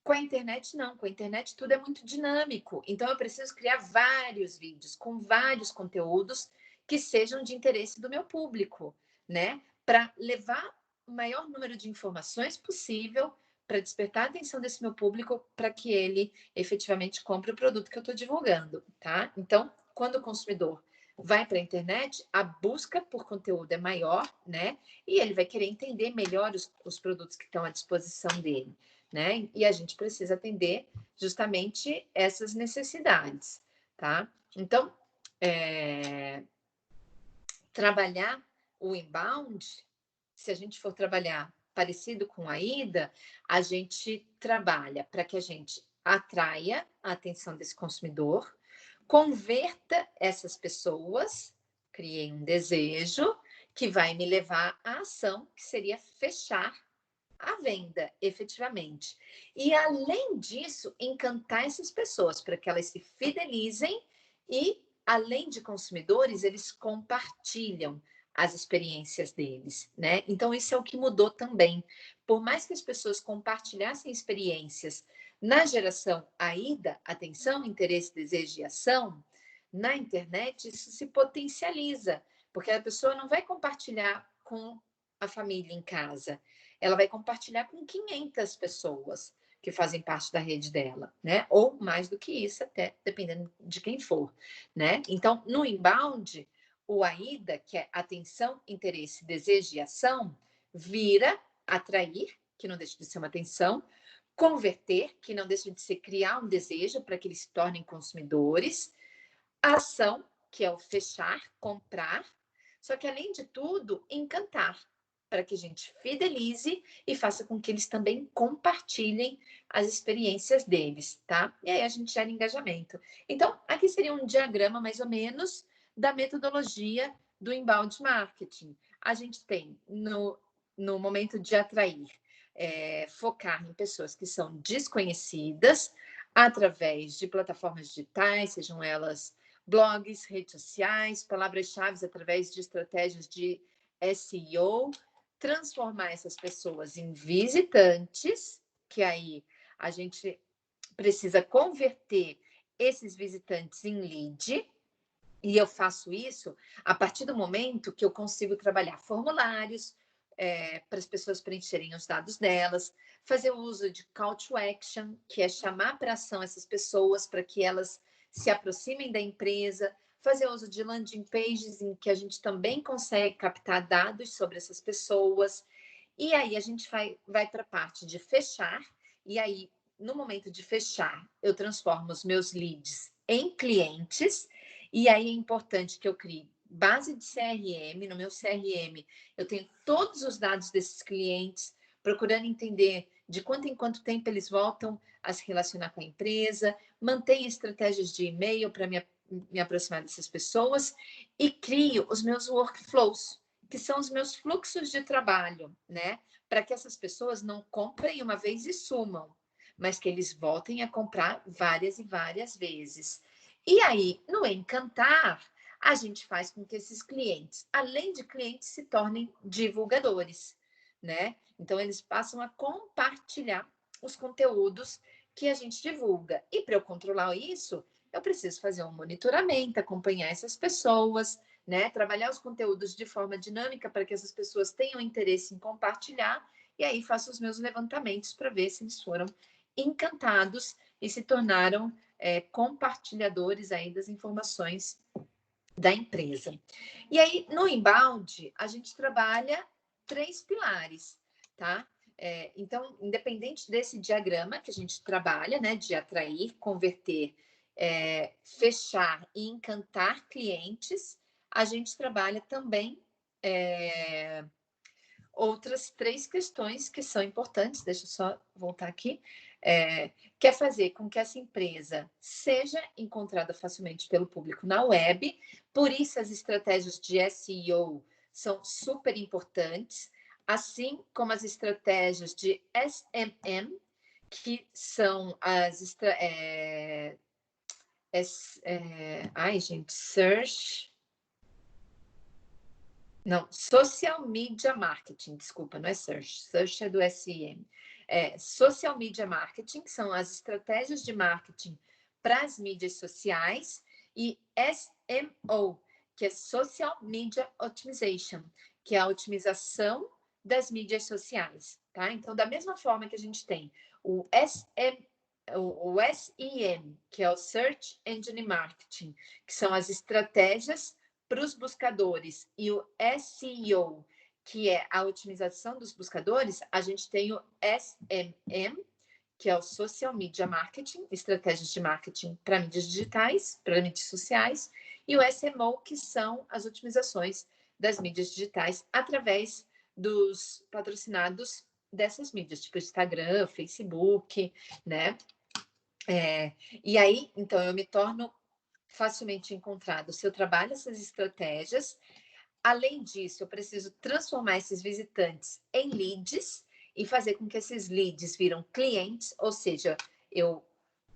Com a internet, não. Com a internet, tudo é muito dinâmico. Então, eu preciso criar vários vídeos com vários conteúdos que sejam de interesse do meu público, né? Para levar o maior número de informações possível, para despertar a atenção desse meu público, para que ele efetivamente compre o produto que eu estou divulgando, tá? Então, quando o consumidor vai para a internet, a busca por conteúdo é maior, né? E ele vai querer entender melhor os produtos que estão à disposição dele, né? E a gente precisa atender justamente essas necessidades, tá? Então, trabalhar o inbound, se a gente for trabalhar parecido com a ida, a gente trabalha para que a gente atraia a atenção desse consumidor, converta essas pessoas, criei um desejo que vai me levar à ação, que seria fechar a venda, efetivamente. E, além disso, encantar essas pessoas para que elas se fidelizem e, além de consumidores, eles compartilham as experiências deles, né? Então, isso é o que mudou também. Por mais que as pessoas compartilhassem experiências na geração AIDA, atenção, interesse, desejo e ação, na internet isso se potencializa, porque a pessoa não vai compartilhar com a família em casa, ela vai compartilhar com 500 pessoas que fazem parte da rede dela, né? Ou mais do que isso, até dependendo de quem for, né? Então, no inbound, o AIDA, que é atenção, interesse, desejo e ação, vira atrair, que não deixa de ser uma atenção, converter, que não deixa de ser criar um desejo para que eles se tornem consumidores, ação, que é o fechar, comprar, só que, além de tudo, encantar, para que a gente fidelize e faça com que eles também compartilhem as experiências deles, tá? E aí a gente gera engajamento. Então, aqui seria um diagrama, mais ou menos, da metodologia do inbound marketing. A gente tem, no momento de atrair, focar em pessoas que são desconhecidas, através de plataformas digitais, sejam elas blogs, redes sociais, palavras-chave através de estratégias de SEO, transformar essas pessoas em visitantes, que aí a gente precisa converter esses visitantes em lead, e eu faço isso a partir do momento que eu consigo trabalhar formulários para as pessoas preencherem os dados delas, fazer o uso de call to action, que é chamar para ação essas pessoas para que elas se aproximem da empresa, fazer uso de landing pages em que a gente também consegue captar dados sobre essas pessoas. E aí a gente vai para a parte de fechar, e aí, no momento de fechar, eu transformo os meus leads em clientes, e aí é importante que eu crie base de CRM. No meu CRM, eu tenho todos os dados desses clientes, procurando entender de quanto em quanto tempo eles voltam a se relacionar com a empresa, mantenho estratégias de e-mail para me me aproximar dessas pessoas e crio os meus workflows, que são os meus fluxos de trabalho, né? Para que essas pessoas não comprem uma vez e sumam, mas que eles voltem a comprar várias e várias vezes. E aí, no Encantar, a gente faz com que esses clientes, além de clientes, se tornem divulgadores, né? Então, eles passam a compartilhar os conteúdos que a gente divulga. E para eu controlar isso, eu preciso fazer um monitoramento, acompanhar essas pessoas, né? Trabalhar os conteúdos de forma dinâmica para que essas pessoas tenham interesse em compartilhar. E aí faço os meus levantamentos para ver se eles foram encantados e se tornaram compartilhadores aí das informações da empresa. E aí, no inbound, a gente trabalha 3 pilares, tá? Então, independente desse diagrama que a gente trabalha, né, de atrair, converter, fechar e encantar clientes, a gente trabalha também outras 3 questões que são importantes. Deixa eu só voltar aqui. Quer fazer com que essa empresa seja encontrada facilmente pelo público na web, por isso as estratégias de SEO são super importantes, assim como as estratégias de SMM, que são as Search... Não, Social Media Marketing, desculpa, não é Search. Search é do SEM. Social Media Marketing, que são as estratégias de marketing para as mídias sociais, e SMO, que é Social Media Optimization, que é a otimização das mídias sociais, tá? Então, da mesma forma que a gente tem o SEM, que é o Search Engine Marketing, que são as estratégias para os buscadores, e o SEO, que é a otimização dos buscadores, a gente tem o SMM, que é o Social Media Marketing, estratégias de marketing para mídias digitais, para mídias sociais, e o SMO, que são as otimizações das mídias digitais através dos patrocinados dessas mídias, tipo Instagram, Facebook, né? E aí, então, eu me torno facilmente encontrado se eu trabalho essas estratégias. Além disso, eu preciso transformar esses visitantes em leads e fazer com que esses leads viram clientes, ou seja, eu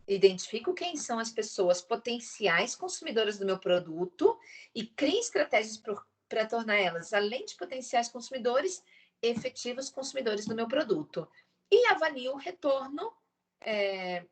identifico quem são as pessoas potenciais consumidoras do meu produto e crio estratégias para tornar elas, além de potenciais consumidores, efetivos consumidores do meu produto. E avalio o retorno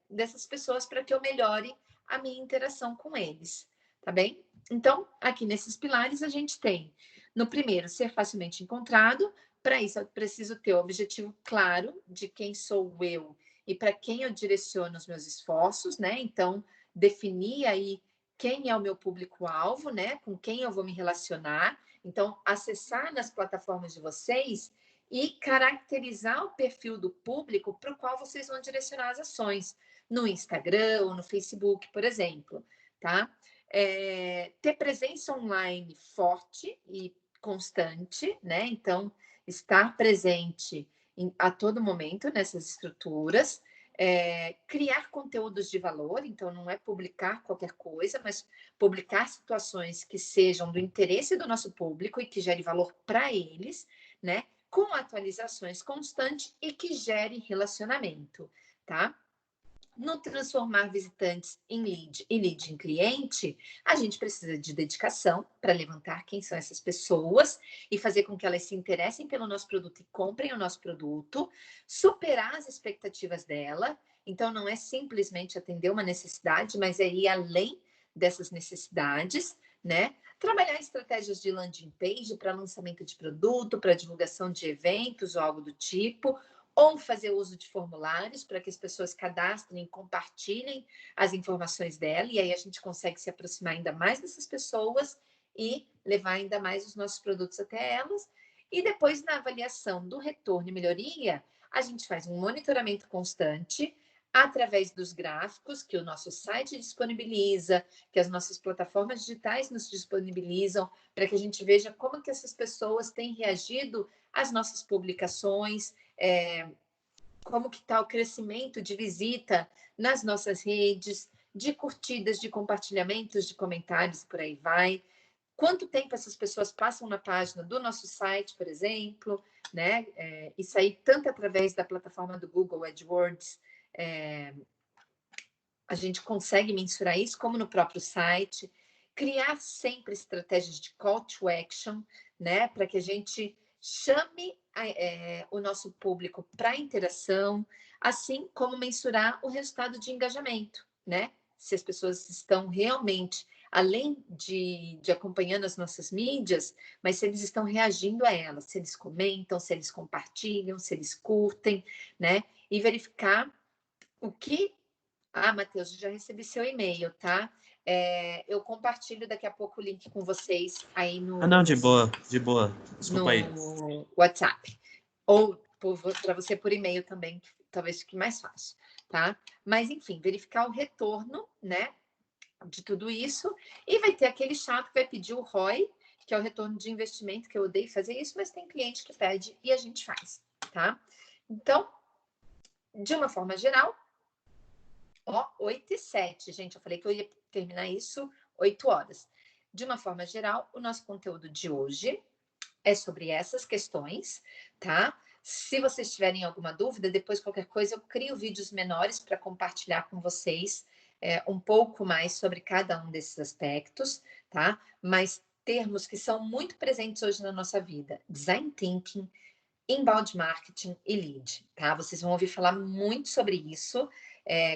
dessas pessoas para que eu melhore a minha interação com eles, tá bem? Então, aqui nesses pilares a gente tem, no primeiro, ser facilmente encontrado. Para isso, eu preciso ter o objetivo claro de quem sou eu e para quem eu direciono os meus esforços, né? Então, definir aí quem é o meu público-alvo, né? Com quem eu vou me relacionar. Então, acessar nas plataformas de vocês e caracterizar o perfil do público para o qual vocês vão direcionar as ações, no Instagram ou no Facebook, por exemplo, tá? Ter presença online forte e constante, né? Então, estar presente a todo momento nessas estruturas, criar conteúdos de valor, então não é publicar qualquer coisa, mas publicar situações que sejam do interesse do nosso público e que gere valor para eles, né? Com atualizações constantes e que gere relacionamento, tá? No transformar visitantes em lead e lead em cliente, a gente precisa de dedicação para levantar quem são essas pessoas e fazer com que elas se interessem pelo nosso produto e comprem o nosso produto, superar as expectativas dela. Então, não é simplesmente atender uma necessidade, mas é ir além dessas necessidades, né? Trabalhar estratégias de landing page para lançamento de produto, para divulgação de eventos ou algo do tipo, ou fazer uso de formulários para que as pessoas cadastrem e compartilhem as informações dela, e aí a gente consegue se aproximar ainda mais dessas pessoas e levar ainda mais os nossos produtos até elas. E depois, na avaliação do retorno e melhoria, a gente faz um monitoramento constante através dos gráficos que o nosso site disponibiliza, que as nossas plataformas digitais nos disponibilizam, para que a gente veja como que essas pessoas têm reagido às nossas publicações, como que está o crescimento de visita nas nossas redes, de curtidas, de compartilhamentos, de comentários, por aí vai. Quanto tempo essas pessoas passam na página do nosso site, por exemplo, né? Isso aí, tanto através da plataforma do Google AdWords, a gente consegue mensurar isso, como no próprio site. Criar sempre estratégias de call to action, né? Para que a gente chame o nosso público para interação, assim como mensurar o resultado de engajamento, né? Se as pessoas estão realmente, além de acompanhando as nossas mídias, mas se eles estão reagindo a elas, se eles comentam, se eles compartilham, se eles curtem, né? E verificar o que... Matheus, já recebi seu e-mail, tá? Eu compartilho daqui a pouco o link com vocês aí no... Não, de boa. Desculpa aí. No WhatsApp. Ou para você por e-mail também, que talvez fique mais fácil, tá? Mas, enfim, verificar o retorno, né, de tudo isso. E vai ter aquele chato que vai pedir o ROI, que é o retorno de investimento, que eu odeio fazer isso, mas tem cliente que pede e a gente faz, tá? Então, de uma forma geral, 8h07, gente, eu falei que eu ia terminar isso 8 horas. De uma forma geral, o nosso conteúdo de hoje é sobre essas questões, tá? Se vocês tiverem alguma dúvida, depois qualquer coisa eu crio vídeos menores para compartilhar com vocês um pouco mais sobre cada um desses aspectos, tá? Mas termos que são muito presentes hoje na nossa vida: design thinking, inbound marketing e lead, tá? Vocês vão ouvir falar muito sobre isso.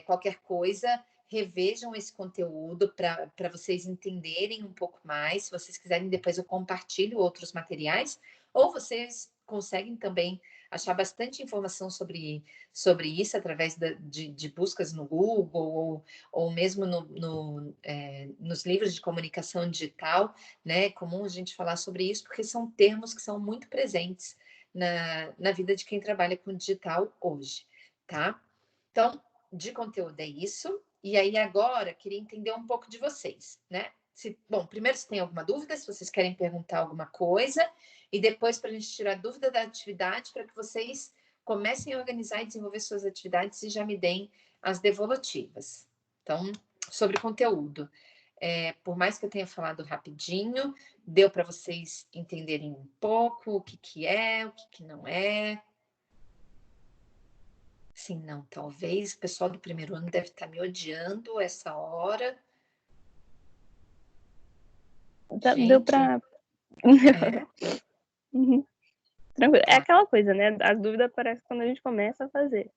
Qualquer coisa, revejam esse conteúdo para vocês entenderem um pouco mais. Se vocês quiserem, depois eu compartilho outros materiais, ou vocês conseguem também achar bastante informação sobre isso através de buscas no Google ou mesmo nos livros de comunicação digital, né? É comum a gente falar sobre isso, porque são termos que são muito presentes na vida de quem trabalha com digital hoje, tá? Então, de conteúdo é isso. E aí, agora, queria entender um pouco de vocês, né? Bom, primeiro, se tem alguma dúvida, se vocês querem perguntar alguma coisa, e depois, para a gente tirar dúvida da atividade, para que vocês comecem a organizar e desenvolver suas atividades e já me deem as devolutivas. Então, sobre conteúdo. Por mais que eu tenha falado rapidinho, deu para vocês entenderem um pouco o que é, o que não é? Sim, não, talvez o pessoal do primeiro ano deve estar me odiando essa hora. Deu pra... Uhum. Tranquilo. É aquela coisa, né? As dúvidas aparecem quando a gente começa a fazer.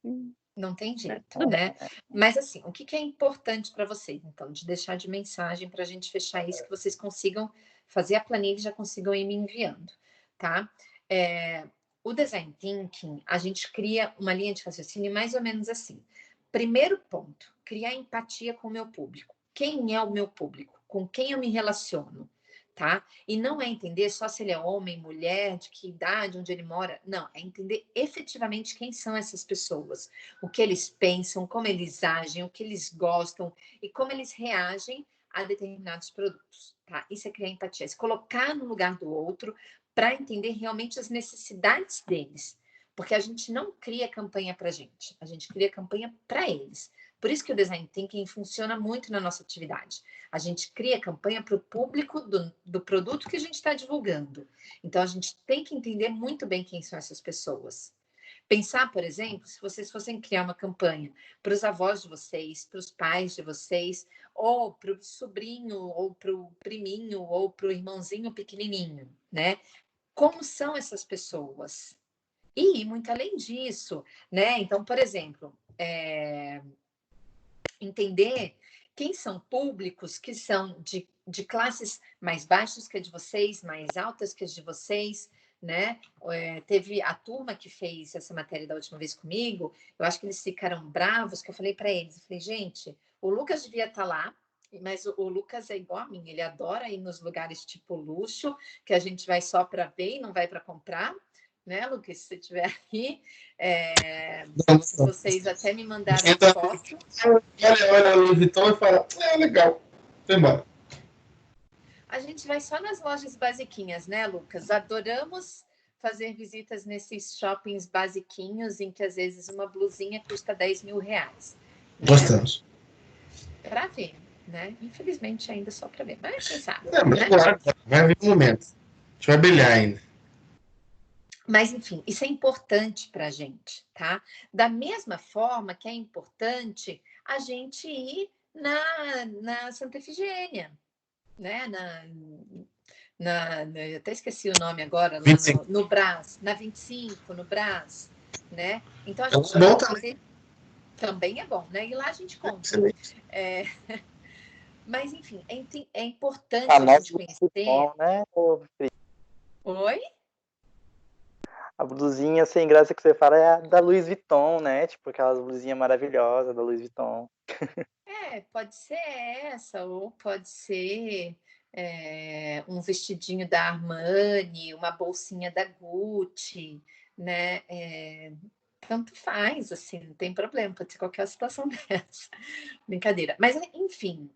Não tem jeito, tudo né? bem. Mas assim, o que é importante para vocês, então, de deixar de mensagem para a gente fechar isso, que vocês consigam fazer a planilha e já consigam ir me enviando, tá? O design thinking, a gente cria uma linha de raciocínio mais ou menos assim. Primeiro ponto, criar empatia com o meu público. Quem é o meu público? Com quem eu me relaciono? Tá? E não é entender só se ele é homem, mulher, de que idade, onde ele mora. Não, é entender efetivamente quem são essas pessoas, o que eles pensam, como eles agem, o que eles gostam e como eles reagem a determinados produtos. Tá? Isso é criar empatia, é se colocar no lugar do outro para entender realmente as necessidades deles. Porque a gente não cria campanha para a gente cria campanha para eles. Por isso que o design thinking funciona muito na nossa atividade. A gente cria campanha para o público do produto que a gente está divulgando. Então, a gente tem que entender muito bem quem são essas pessoas. Pensar, por exemplo, se vocês fossem criar uma campanha para os avós de vocês, para os pais de vocês, ou para o sobrinho, ou para o priminho, ou para o irmãozinho pequenininho, né? Como são essas pessoas? E ir muito além disso, né? Então, por exemplo, entender quem são públicos que são de classes mais baixas que a de vocês, mais altas que as de vocês, né? Teve a turma que fez essa matéria da última vez comigo, eu acho que eles ficaram bravos, que eu falei para eles, eu falei, gente, o Lucas devia estar lá, mas o Lucas é igual a mim, ele adora ir nos lugares tipo luxo, que a gente vai só para ver e não vai para comprar, né, Lucas? Se você estiver aqui, vocês até me mandaram foto. Olha o Louis Vuitton e fala, legal, foi embora. A gente vai só nas lojas basiquinhas, né, Lucas? Adoramos fazer visitas nesses shoppings basiquinhos, em que às vezes uma blusinha custa 10 mil reais. Né? Gostamos. para ver, né? Infelizmente ainda só para ver, mas quem sabe, Mas né? claro, vai vir um momento. A gente vai brilhar ainda. Mas, enfim, isso é importante para a gente, tá? Da mesma forma que é importante a gente ir na Santa Efigênia, né? Eu até esqueci o nome agora, lá 25. no Brás, na 25, no Brás, né? Então, a É um gente bom pode também. fazer... Também é bom, né? E lá a gente compra. Excelente. Mas, enfim, é importante A a nossa gente Louis conhecer... Vuitton, né? Ô, Pri? Oi? A blusinha sem graça que você fala é a da Louis Vuitton, né? Tipo, aquelas blusinhas maravilhosas da Louis Vuitton. Pode ser essa, ou pode ser um vestidinho da Armani, uma bolsinha da Gucci, né? Tanto faz, assim, não tem problema, pode ser qualquer situação dessa. Brincadeira. Mas, enfim,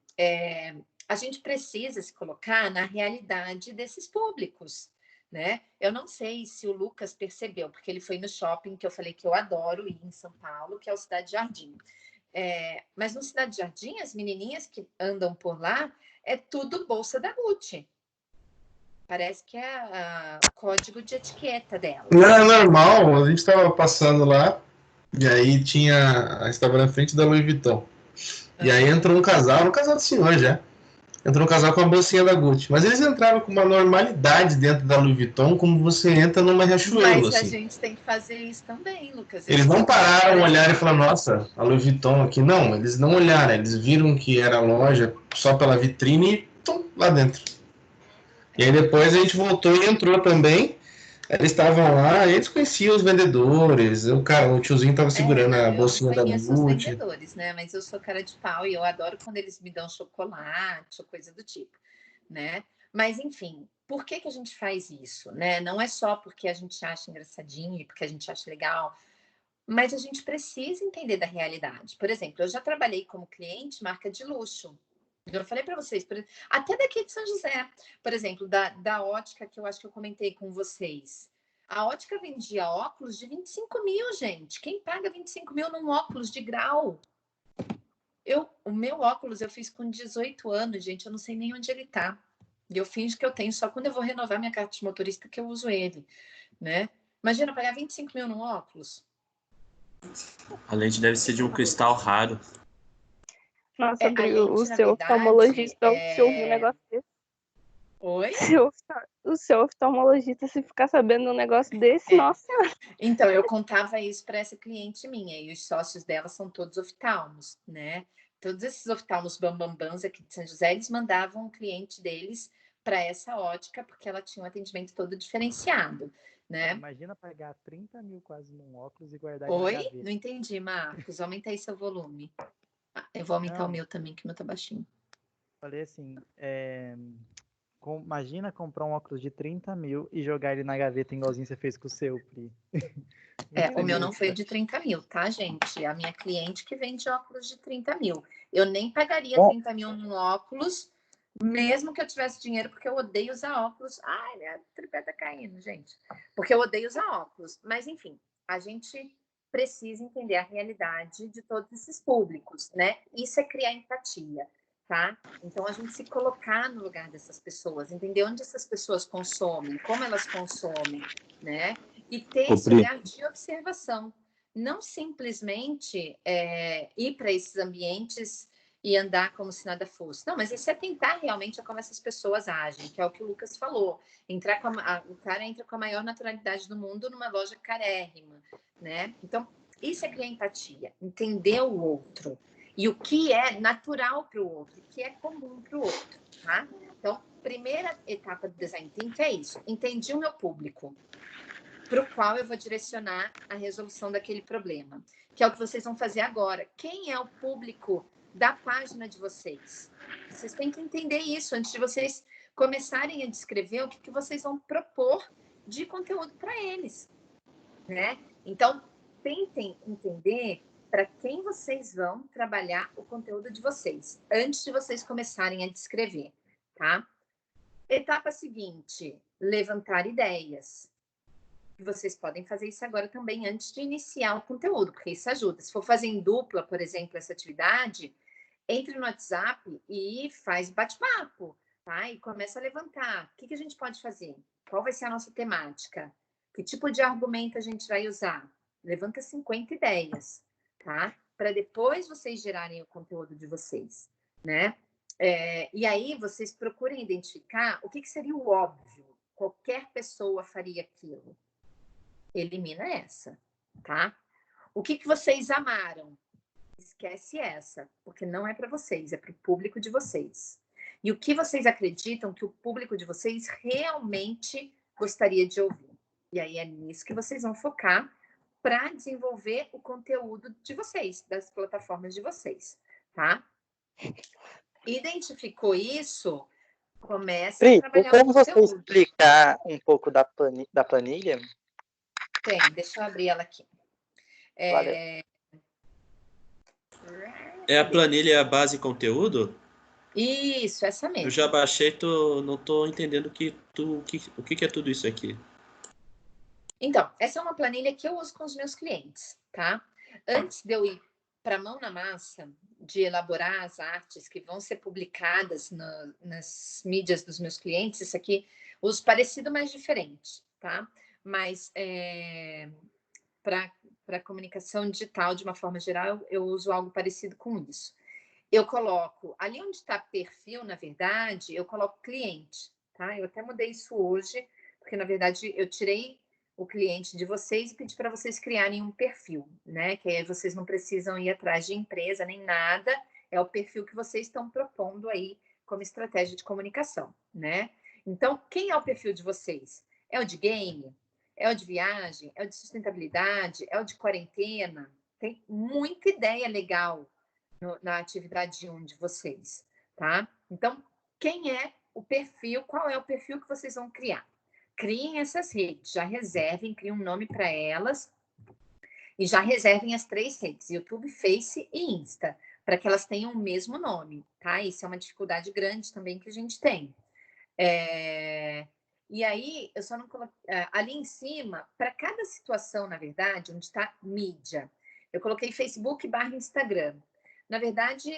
a gente precisa se colocar na realidade desses públicos, né? Eu não sei se o Lucas percebeu, porque ele foi no shopping que eu falei que eu adoro ir em São Paulo, que é o Cidade Jardim. Mas no Cidade Jardim, as menininhas que andam por lá, é tudo bolsa da Gucci. Parece que é o código de etiqueta delas. Não é normal, a gente estava passando lá, e aí tinha. A gente estava na frente da Louis Vuitton. E aí entrou um casal do senhor já. Entrou um casal com a bolsinha da Gucci. Mas eles entraram com uma normalidade dentro da Louis Vuitton, como você entra numa Riachuelo, Mas a assim. gente tem que fazer isso também, Lucas. Eles não Exatamente. pararam, Parece olharam e falaram, nossa, a Louis Vuitton aqui. Não, eles não olharam, eles viram que era loja só pela vitrine e tum, lá dentro. E aí depois a gente voltou e entrou também. Eles estavam lá, eles conheciam os vendedores, o tiozinho estava segurando não, a eu não bolsinha da conheço os Gucci. vendedores, né? Mas eu sou cara de pau e eu adoro quando eles me dão chocolate ou coisa do tipo, né? Mas, enfim, por que a gente faz isso, né? Não é só porque a gente acha engraçadinho e porque a gente acha legal, mas a gente precisa entender da realidade. Por exemplo, eu já trabalhei como cliente marca de luxo. Eu falei para vocês, até daqui de São José, por exemplo, da ótica que eu acho que eu comentei com vocês. A ótica vendia óculos de 25 mil, gente. Quem paga 25 mil num óculos de grau? O meu óculos eu fiz com 18 anos, gente. Eu não sei nem onde ele tá. E eu finjo que eu tenho só quando eu vou renovar minha carta de motorista que eu uso ele, né? Imagina pagar 25 mil num óculos. A lente deve ser de um cristal raro. Nossa, A Bri, o lente, na seu verdade, oftalmologista, se ouvir um negócio desse. Oi? O seu oftalmologista, se ficar sabendo um negócio desse, nossa. Então, eu contava isso para essa cliente minha, e os sócios dela são todos oftalmos, né? Todos esses oftalmos bambambãs aqui de São José, eles mandavam o cliente deles para essa ótica, porque ela tinha um atendimento todo diferenciado, né? Imagina pagar 30 mil quase num óculos e guardar ele na Oi? gaveta. Não entendi, Marcos. Aumenta aí seu volume. Eu vou aumentar o Não, meu também, que o meu tá baixinho. falei assim, imagina comprar um óculos de 30 mil e jogar ele na gaveta igualzinho você fez com o seu, Pri. O meu não foi de 30 mil, tá, gente? A minha cliente que vende óculos de 30 mil. Eu nem pagaria Bom, 30 mil num óculos, mesmo que eu tivesse dinheiro, porque eu odeio usar óculos. Ai, minha tripé tá caindo, gente. Porque eu odeio usar óculos. Mas, enfim, a gente precisa entender a realidade de todos esses públicos, né? Isso é criar empatia, tá? Então, a gente se colocar no lugar dessas pessoas, entender onde essas pessoas consomem, como elas consomem, né? E ter esse Pri, olhar de observação. Não simplesmente ir para esses ambientes e andar como se nada fosse. Não, mas isso é tentar realmente como essas pessoas agem, que é o que o Lucas falou. O cara entra com a maior naturalidade do mundo numa loja carérrima, né? Então, isso é criar empatia, entender o outro e o que é natural para o outro, o que é comum para o outro, tá? Então, primeira etapa do design thinking é isso. Entendi o meu público, para o qual eu vou direcionar a resolução daquele problema, que é o que vocês vão fazer agora. Quem é o público da página de vocês? Vocês têm que entender isso antes de vocês começarem a descrever o que vocês vão propor de conteúdo para eles, né? Então, tentem entender para quem vocês vão trabalhar o conteúdo de vocês, antes de vocês começarem a descrever, tá? Etapa seguinte, levantar ideias. Vocês podem fazer isso agora também antes de iniciar o conteúdo, porque isso ajuda. Se for fazer em dupla, por exemplo, essa atividade, entre no WhatsApp e faz bate-papo, tá? E começa a levantar. O que a gente pode fazer? Qual vai ser a nossa temática? Que tipo de argumento a gente vai usar? Levanta 50 ideias, tá? Para depois vocês gerarem o conteúdo de vocês, né? E aí vocês procurem identificar o que seria o óbvio. Qualquer pessoa faria aquilo. Elimina essa, tá? O que vocês amaram? Esquece essa, porque não é para vocês, é para o público de vocês. E o que vocês acreditam que o público de vocês realmente gostaria de ouvir? E aí é nisso que vocês vão focar para desenvolver o conteúdo de vocês, das plataformas de vocês, tá? Identificou isso, começa a Pri, trabalhar tem o como você conteúdo. explicar um pouco da planilha? Tem, deixa eu abrir ela aqui. Valeu. É a planilha base conteúdo? Isso, essa mesmo. Eu já baixei, não tô entendendo o que é tudo isso aqui. Então, essa é uma planilha que eu uso com os meus clientes, tá? Antes de eu ir para a mão na massa, de elaborar as artes que vão ser publicadas nas mídias dos meus clientes, isso aqui, uso parecido, mas diferente, tá? Mas para comunicação digital, de uma forma geral, eu uso algo parecido com isso. Eu coloco, ali onde está perfil, na verdade, eu coloco cliente, tá? Eu até mudei isso hoje, porque, na verdade, eu tirei o cliente de vocês e pedi para vocês criarem um perfil, né? Que aí vocês não precisam ir atrás de empresa nem nada, é o perfil que vocês estão propondo aí como estratégia de comunicação, né? Então, quem é o perfil de vocês? É o de game? É o de viagem? É o de sustentabilidade? É o de quarentena? Tem muita ideia legal na atividade 1 de vocês, tá? Então, quem é o perfil, qual é o perfil que vocês vão criar? Criem essas redes, já reservem, criem um nome para elas e já reservem as 3 redes, YouTube, Face e Insta, para que elas tenham o mesmo nome, tá? Isso é uma dificuldade grande também que a gente tem. E aí, eu só não coloquei... ali em cima, para cada situação, na verdade, onde está mídia, eu coloquei Facebook/Instagram. Na verdade,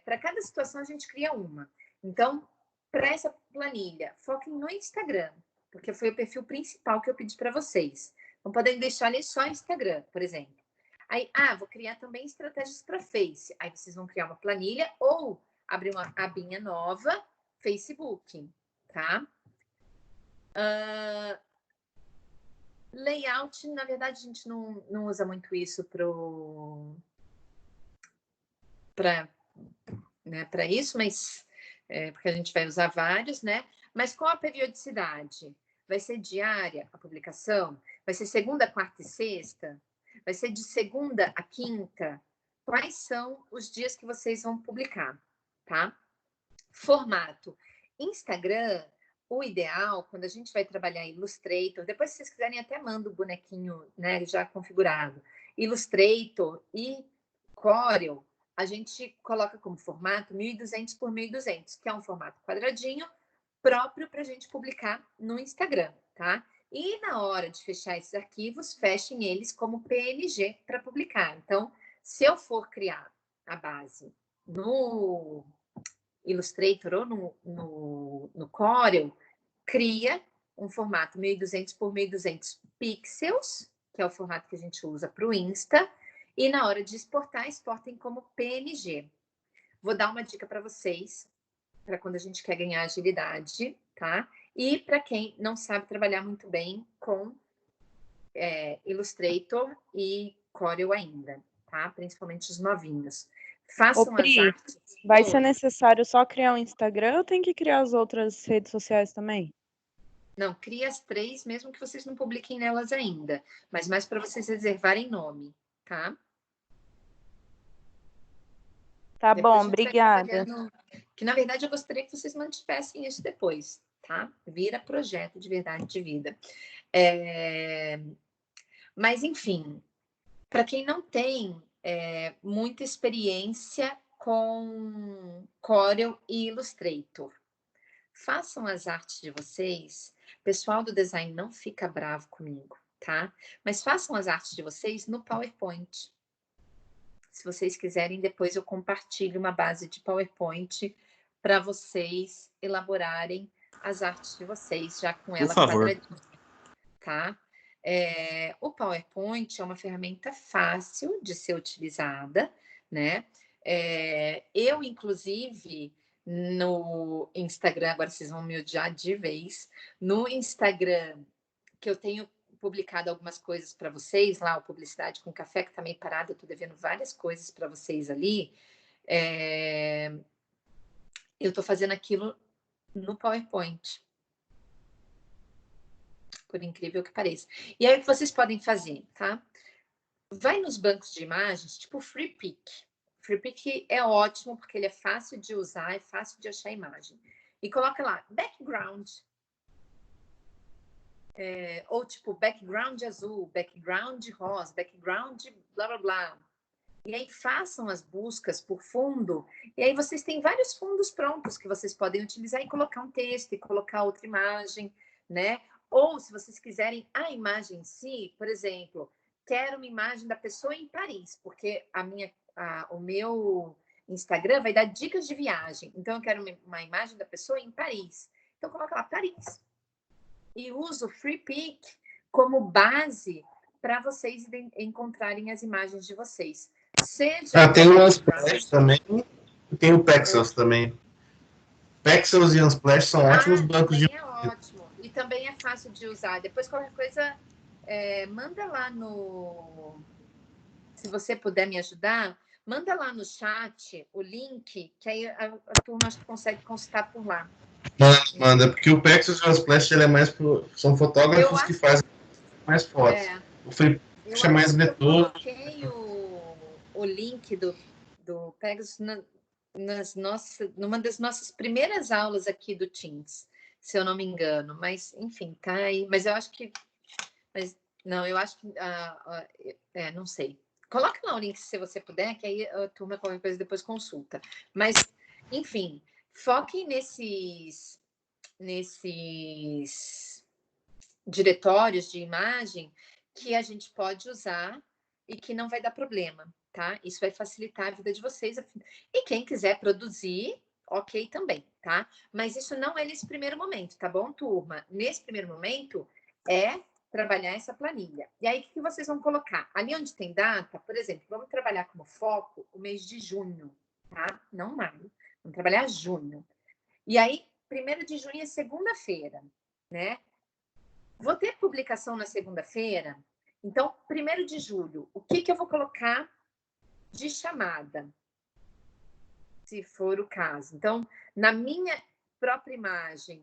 para cada situação, a gente cria uma. Então, para essa planilha, foquem no Instagram, porque foi o perfil principal que eu pedi para vocês. Não podem deixar ali só Instagram, por exemplo. Aí, vou criar também estratégias para Face. Aí vocês vão criar uma planilha ou abrir uma abinha nova, Facebook, tá? Layout, na verdade, a gente não usa muito isso para isso, mas porque a gente vai usar vários, né? Mas qual a periodicidade? Vai ser diária a publicação? Vai ser segunda, quarta e sexta? Vai ser de segunda a quinta? Quais são os dias que vocês vão publicar, tá? Formato. Instagram, o ideal, quando a gente vai trabalhar Illustrator, depois se vocês quiserem até mando o bonequinho, né, já configurado. Illustrator e Corel, a gente coloca como formato 1200 por 1200, que é um formato quadradinho próprio para a gente publicar no Instagram, tá? E na hora de fechar esses arquivos, fechem eles como PNG para publicar. Então, se eu for criar a base no Illustrator ou no Corel, cria um formato 1200 por 1200 pixels, que é o formato que a gente usa para o Insta, e na hora de exportar, exportem como PNG. Vou dar uma dica para vocês, para quando a gente quer ganhar agilidade, tá? E para quem não sabe trabalhar muito bem com Illustrator e Corel ainda, tá? Principalmente os novinhos. Façam as artes. Vai ser necessário só criar um Instagram ou tem que criar as outras redes sociais também? Não, cria as 3, mesmo que vocês não publiquem nelas ainda, mas mais para vocês reservarem nome, tá? Tá Depois bom, a gente vai obrigada. que na verdade eu gostaria que vocês mantivessem isso depois, tá? Vira projeto de verdade de vida. Mas enfim, para quem não tem muita experiência com Corel e Illustrator, façam as artes de vocês. Pessoal do design, não fica bravo comigo, tá? Mas façam as artes de vocês no PowerPoint. Se vocês quiserem, depois eu compartilho uma base de PowerPoint para vocês elaborarem as artes de vocês, já com ela quadradinha, tá? O PowerPoint é uma ferramenta fácil de ser utilizada, né? Eu, inclusive, no Instagram, agora vocês vão me odiar de vez, no Instagram, que eu tenho publicado algumas coisas para vocês, lá o Publicidade com Café, que está meio parado, eu estou devendo várias coisas para vocês ali, eu estou fazendo aquilo no PowerPoint, por incrível que pareça. E aí o que vocês podem fazer, tá? Vai nos bancos de imagens, tipo o FreePic. FreePic é ótimo, porque ele é fácil de usar, é fácil de achar a imagem. E coloca lá, background. Ou tipo, background azul, background rosa, background blá, blá, blá. E aí façam as buscas por fundo. E aí vocês têm vários fundos prontos que vocês podem utilizar e colocar um texto e colocar outra imagem, né? Ou, se vocês quiserem a imagem em si, por exemplo, quero uma imagem da pessoa em Paris, porque o meu Instagram vai dar dicas de viagem. Então, eu quero uma imagem da pessoa em Paris. Então, coloca lá Paris. E uso o FreePic como base para vocês encontrarem as imagens de vocês. Tem o Unsplash também e tem o Pexels também. Pexels e Unsplash são ótimos bancos de... É ótimo. E também é fácil de usar. Depois, qualquer coisa, manda lá no... Se você puder me ajudar, manda lá no chat o link, que aí a turma acho que consegue consultar por lá. Manda, porque o Pexels e o Unsplash ele é mais são fotógrafos que fazem mais fotos. O FreePic é mais vetor. Eu coloquei o link do Pegasus numa das nossas primeiras aulas aqui do Teams, se eu não me engano. Mas, enfim, tá aí. Mas eu acho que... eu acho que... não sei. Coloca lá o link se você puder, que aí a turma qualquer coisa depois consulta. Mas, enfim, foquem nesses diretórios de imagem que a gente pode usar e que não vai dar problema, tá? Isso vai facilitar a vida de vocês. E quem quiser produzir, ok também, tá? Mas isso não é nesse primeiro momento, tá bom, turma? Nesse primeiro momento é trabalhar essa planilha. E aí, o que vocês vão colocar? Ali onde tem data, por exemplo, vamos trabalhar como foco o mês de junho, tá? Não maio. Vamos trabalhar junho. E aí, 1º de junho é segunda-feira, né? Vou ter publicação na segunda-feira, então, 1º de julho, o que eu vou colocar de chamada, se for o caso? Então, na minha própria imagem,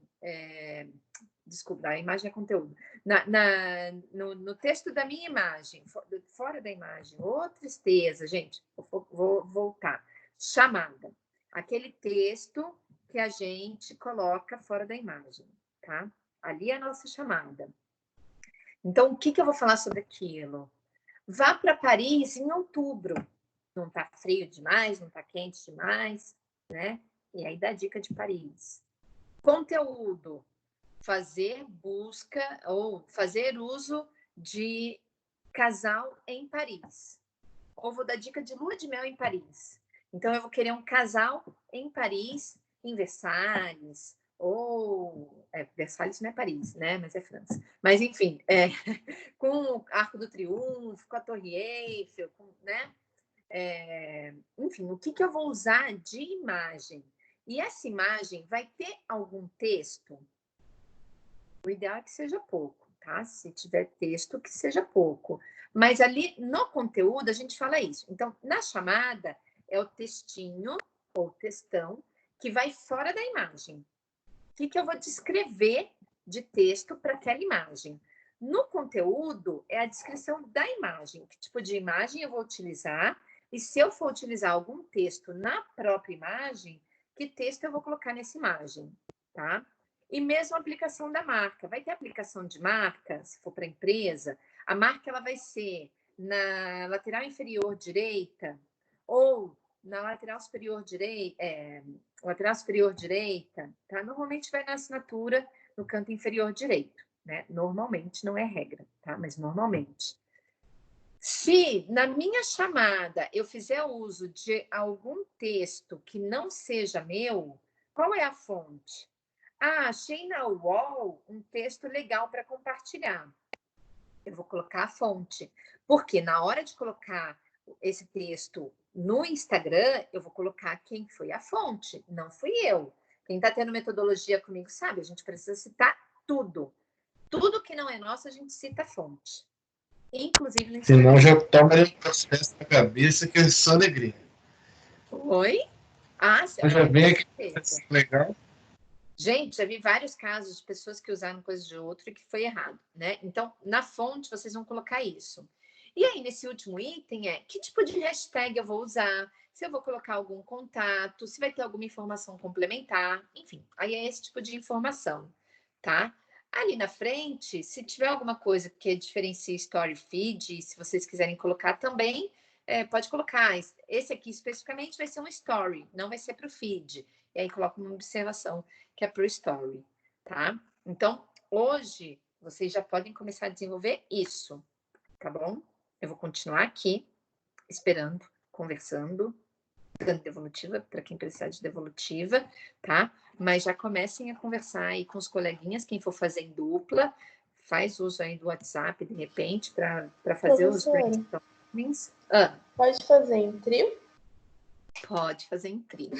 desculpa, a imagem é conteúdo, no texto da minha imagem, fora da imagem, tristeza, gente, vou voltar, chamada, aquele texto que a gente coloca fora da imagem, tá? Ali é a nossa chamada. Então, o que eu vou falar sobre aquilo? Vá para Paris em outubro. Não está frio demais, não está quente demais, né? E aí dá dica de Paris. Conteúdo. Fazer busca ou fazer uso de casal em Paris. Ou vou dar dica de lua de mel em Paris. Então, eu vou querer um casal em Paris, em Versalhes, ou... Versalhes não é Paris, né? Mas é França. Mas, enfim, com o Arco do Triunfo, com a Torre Eiffel, né? Enfim, o que eu vou usar de imagem? E essa imagem vai ter algum texto? O ideal é que seja pouco, tá? Se tiver texto, que seja pouco. Mas ali no conteúdo a gente fala isso. Então, na chamada, é o textinho ou textão que vai fora da imagem. O que eu vou descrever de texto para aquela imagem? No conteúdo, é a descrição da imagem. Que tipo de imagem eu vou utilizar? E se eu for utilizar algum texto na própria imagem, que texto eu vou colocar nessa imagem, tá? E mesmo a aplicação da marca. Vai ter aplicação de marca, se for para a empresa, a marca ela vai ser na lateral inferior direita ou na lateral superior direita, tá? Normalmente vai na assinatura no canto inferior direito, né? Normalmente, não é regra, tá? Mas normalmente. Se na minha chamada eu fizer uso de algum texto que não seja meu, qual é a fonte? Ah, achei na UOL um texto legal para compartilhar. Eu vou colocar a fonte. Porque na hora de colocar esse texto no Instagram, eu vou colocar quem foi a fonte, não fui eu. Quem está tendo metodologia comigo sabe, a gente precisa citar tudo. Tudo que não é nosso, a gente cita a fonte. Inclusive no Instagram. Senão já toma um processo na cabeça que é só alegria. Oi? Ah, Eu já vem aqui, certeza. legal. Gente, já vi vários casos de pessoas que usaram coisa de outro e que foi errado, né? Então, na fonte, vocês vão colocar isso. E aí, nesse último item que tipo de hashtag eu vou usar, se eu vou colocar algum contato, se vai ter alguma informação complementar, enfim. Aí é esse tipo de informação, tá? Ali na frente, se tiver alguma coisa que diferencie Story Feed, se vocês quiserem colocar também, pode colocar. Esse aqui especificamente vai ser um Story, não vai ser para o Feed. E aí coloca uma observação que é para o Story, tá? Então, hoje, vocês já podem começar a desenvolver isso, tá bom? Eu vou continuar aqui, esperando, conversando, dando devolutiva para quem precisar de devolutiva, tá? Mas já comecem a conversar aí com os coleguinhas, quem for fazer em dupla, faz uso aí do WhatsApp, de repente, para fazer os brainstormings. Pode fazer em trio? Pode fazer em trio.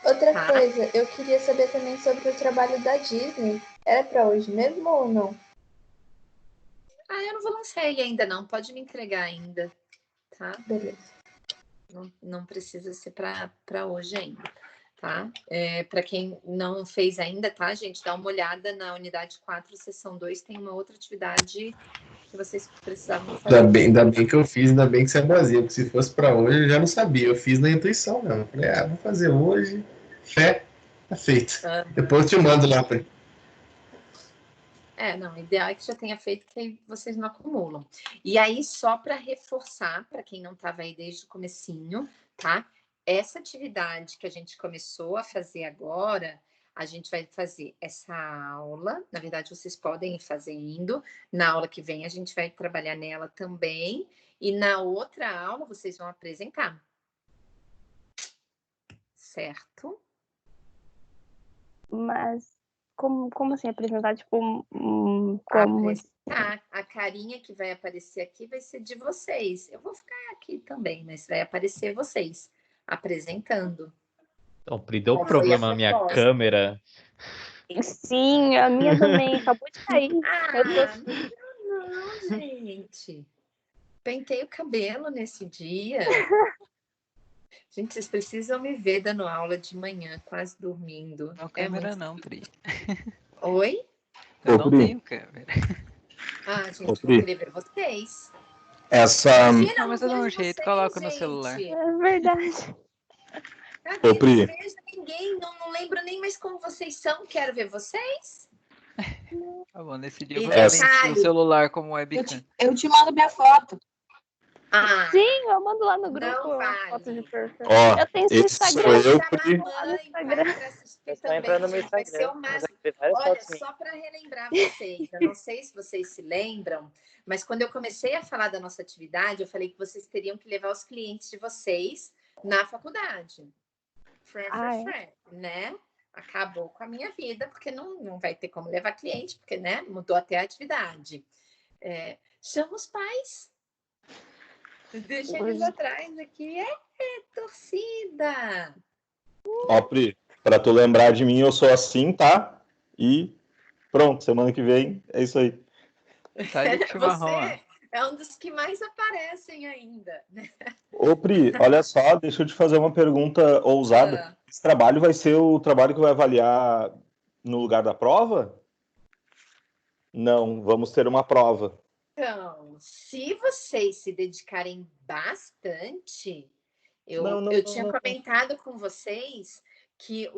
Outra coisa, eu queria saber também sobre o trabalho da Disney. Era para hoje mesmo ou não? Eu não vou lançar ele ainda não, pode me entregar ainda, tá? Beleza. Não precisa ser para hoje ainda, tá? Para quem não fez ainda, tá, gente? Dá uma olhada na unidade 4, seção 2, tem uma outra atividade que vocês precisavam fazer. Ainda bem que eu fiz, ainda bem que você é boazinha, porque se fosse para hoje eu já não sabia, eu fiz na intuição mesmo. Falei, vou fazer hoje, fé, tá feito. Depois eu te mando lá para. Não, o ideal é que já tenha feito, que aí vocês não acumulam. E aí, só para reforçar, para quem não estava aí desde o comecinho, tá? Essa atividade que a gente começou a fazer agora, a gente vai fazer essa aula. Na verdade, vocês podem ir fazendo. Na aula que vem, a gente vai trabalhar nela também. E na outra aula, vocês vão apresentar. Certo? Mas como assim apresentar? Tipo, como... A carinha que vai aparecer aqui vai ser de vocês. Eu vou ficar aqui também, mas vai aparecer vocês apresentando. Então, Pri, deu problema na minha câmera. Sim, a minha também. Acabou de cair. Não, gente. Pentei o cabelo nesse dia. Gente, vocês precisam me ver dando aula de manhã, quase dormindo. Não, câmera não, Pri. Oi? Eu não tenho câmera. Gente, vou querer ver vocês. Não, mas eu dou um jeito, coloco no celular. É verdade. Cadê? Não vejo ninguém, não lembro nem mais como vocês são. Quero ver vocês. Tá bom, nesse dia eu vou usar o celular como webcam. Eu te mando minha foto. Sim, eu mando lá no grupo. Não vale. Foto de perfil. Ó, eu tenho esse Instagram. Tá entrando no meu Instagram. Olha, só para relembrar vocês, eu não sei se vocês se lembram, mas quando eu comecei a falar da nossa atividade, eu falei que vocês teriam que levar os clientes de vocês na faculdade. Né? Acabou com a minha vida, porque não vai ter como levar cliente, porque, né, mudou até a atividade. Chama os pais. Deixa eles atrás aqui. Torcida! Ó, Pri, pra tu lembrar de mim, eu sou assim, tá? E pronto, semana que vem é isso aí. Você é um dos que mais aparecem ainda, né? Ô, Pri, olha só, deixa eu te fazer uma pergunta ousada. Esse trabalho vai ser o trabalho que vai avaliar no lugar da prova? Não, vamos ter uma prova. Então, se vocês se dedicarem bastante, eu tinha comentado com vocês que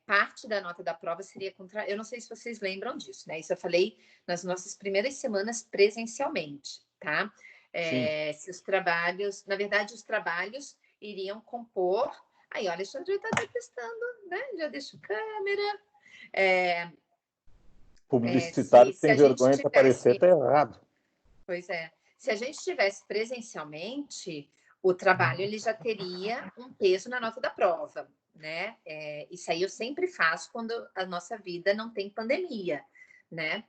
parte da nota da prova seria contra... Eu não sei se vocês lembram disso, né? Isso eu falei nas nossas primeiras semanas presencialmente, tá? Se os trabalhos... Na verdade, os trabalhos iriam compor... Aí, olha, Alexandre está testando, né? Já deixo câmera. Publicitário que tem vergonha de aparecer, tá errado. Pois é. Se a gente estivesse presencialmente, o trabalho ele já teria um peso na nota da prova, né? Isso aí eu sempre faço quando a nossa vida não tem pandemia, né?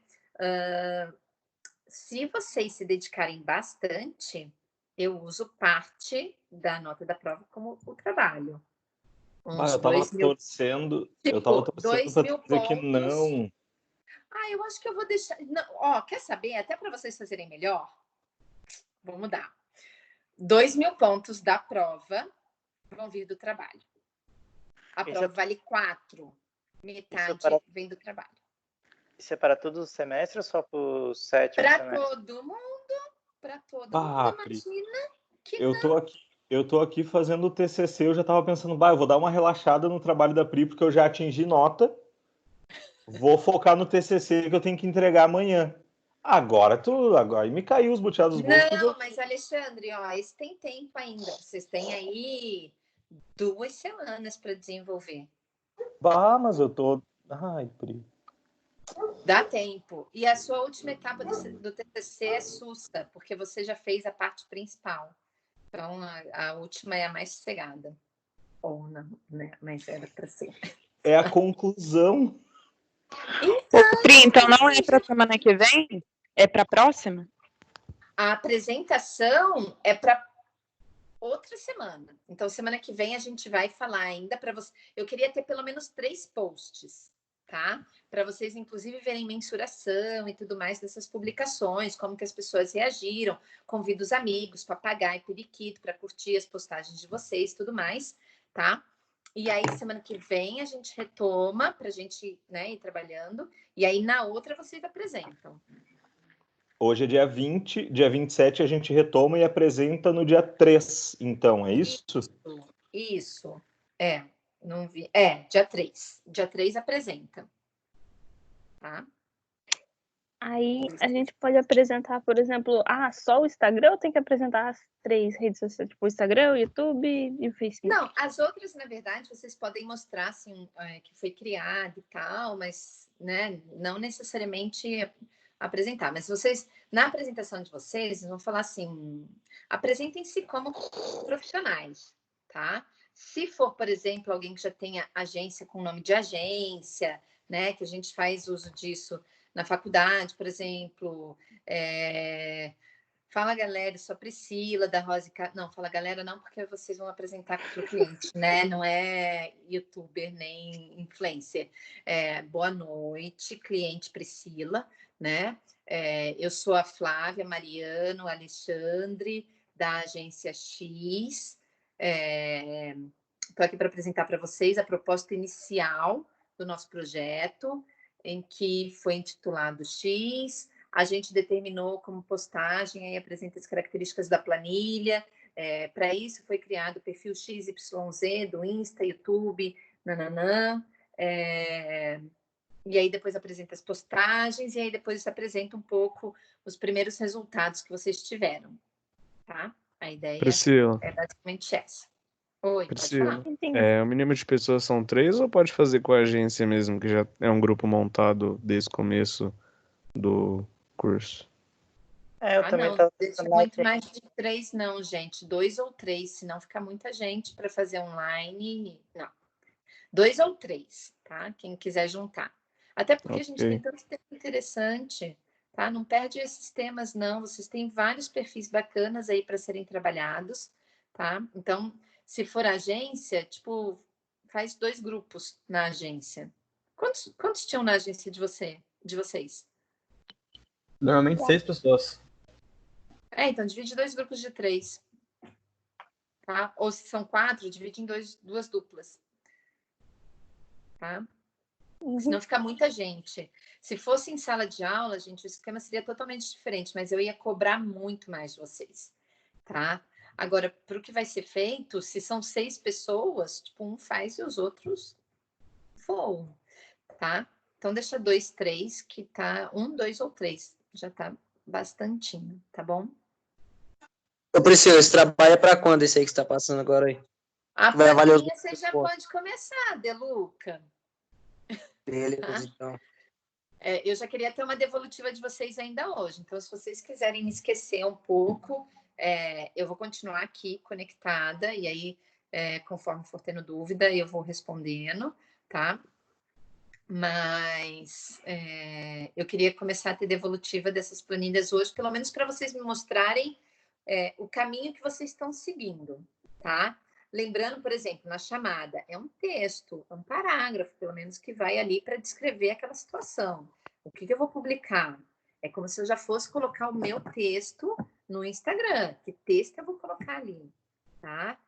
Se vocês se dedicarem bastante, eu uso parte da nota da prova como o trabalho. Uns eu tava 2 mil, torcendo tipo, pra 2 tu mil dizer que pontos. não. Eu acho que eu vou deixar. Não, ó, quer saber? Até para vocês fazerem melhor, vou mudar. 2 mil pontos da prova vão vir do trabalho. A prova vale 4. Metade vem do trabalho. Isso é para todos os semestres ou só para o 7º Para semestre? todo mundo. Para todo mundo. Pri, Imagina que eu tô aqui fazendo o TCC, eu já tava pensando, eu vou dar uma relaxada no trabalho da Pri, porque eu já atingi nota. Vou focar no TCC que eu tenho que entregar amanhã. Agora me caiu os boteados dos bolsos. Não, mas Alexandre, ó, isso tem tempo ainda. Vocês têm aí 2 semanas para desenvolver. Mas eu tô... Ai, Pri. Dá tempo. E a sua última etapa do TCC é sussa, porque você já fez a parte principal. Então, a última é a mais sossegada. Ou não, né? Mas era para ser. É a conclusão. Pri, então não é para semana que vem? É para a próxima? A apresentação é para outra semana. Então, semana que vem a gente vai falar ainda para você. Eu queria ter pelo menos 3 posts, tá? Para vocês, inclusive, verem mensuração e tudo mais dessas publicações, como que as pessoas reagiram. Convido os amigos, papagaio, periquito, para curtir as postagens de vocês, tudo mais, tá? E aí, semana que vem, a gente retoma para a gente, né, ir trabalhando. E aí, na outra, vocês apresentam. Hoje é dia 20, dia 27 a gente retoma e apresenta no dia 3, então, é isso? Isso. Não vi. Dia 3. Dia 3 apresenta. Tá? Aí a gente pode apresentar, por exemplo, só o Instagram ou tem que apresentar as 3 redes sociais, tipo o Instagram, o YouTube e o Facebook? Não, as outras, na verdade, vocês podem mostrar assim, que foi criado e tal, mas, né, não necessariamente apresentar. Mas vocês, na apresentação de vocês, vão falar assim, apresentem-se como profissionais, tá? Se for, por exemplo, alguém que já tenha agência com nome de agência, né, que a gente faz uso disso na faculdade, por exemplo, fala galera, eu sou a Priscila da Rose. Não, fala galera não, porque vocês vão apresentar para o cliente, né? Não é youtuber nem influencer. Boa noite, cliente Priscila, né? Eu sou a Flávia Mariano Alexandre, da agência X. Estou aqui para apresentar para vocês a proposta inicial do nosso projeto, em que foi intitulado X. A gente determinou como postagem, aí apresenta as características da planilha. Para isso foi criado o perfil XYZ do Insta, YouTube, nananã. E aí depois apresenta as postagens, e aí depois se apresenta um pouco os primeiros resultados que vocês tiveram. Tá? A ideia Priscila. é basicamente essa. Oi, Priscila, pode falar? o mínimo de pessoas são 3 ou pode fazer com a agência mesmo, que já é um grupo montado desde o começo do curso? Eu também não, deixa muito mais de 3 não, gente. 2 ou 3, senão fica muita gente para fazer online. Não. 2 ou 3, tá? Quem quiser juntar. Até porque a gente tem tanto tempo interessante, tá? Não perde esses temas, não. Vocês têm vários perfis bacanas aí para serem trabalhados, tá? Então, se for agência, tipo, faz 2 grupos na agência. Quantos tinham na agência de vocês? Normalmente 6 pessoas. Então divide 2 grupos de 3. Tá? Ou se são 4, divide em 2 duplas. Tá? Senão fica muita gente. Se fosse em sala de aula, gente, o esquema seria totalmente diferente, mas eu ia cobrar muito mais de vocês. Tá? Agora, para o que vai ser feito, se são 6 pessoas, tipo, um faz e os outros voam, tá? Então, deixa 2, 3, que tá 1, 2 ou 3. Já tá bastantinho, tá bom? Ô, Priscila, esse trabalho é para quando esse aí que você tá passando agora aí? A planilha você já pode começar, Deluca. Beleza, então. Eu já queria ter uma devolutiva de vocês ainda hoje. Então, se vocês quiserem me esquecer um pouco, eu vou continuar aqui conectada. E aí, conforme for tendo dúvida, eu vou respondendo, tá? Mas eu queria começar a ter devolutiva dessas planilhas hoje, pelo menos para vocês me mostrarem o caminho que vocês estão seguindo, tá? Lembrando, por exemplo, na chamada, é um texto, é um parágrafo, pelo menos, que vai ali para descrever aquela situação. O que eu vou publicar? É como se eu já fosse colocar o meu texto no Instagram. Que texto eu vou colocar ali, tá?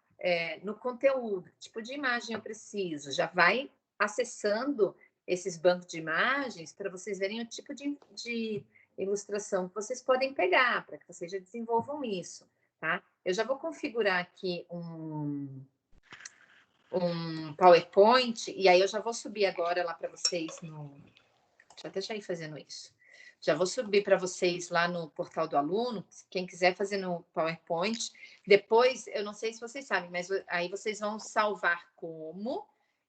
No conteúdo, que tipo de imagem eu preciso? Já vai acessando esses bancos de imagens para vocês verem o tipo de ilustração que vocês podem pegar, para que vocês já desenvolvam isso, tá? Eu já vou configurar aqui um PowerPoint, e aí eu já vou subir agora lá para vocês no... Deixa eu deixar aí fazendo isso. Já vou subir para vocês lá no portal do aluno, quem quiser fazer no PowerPoint. Depois, eu não sei se vocês sabem, mas aí vocês vão salvar como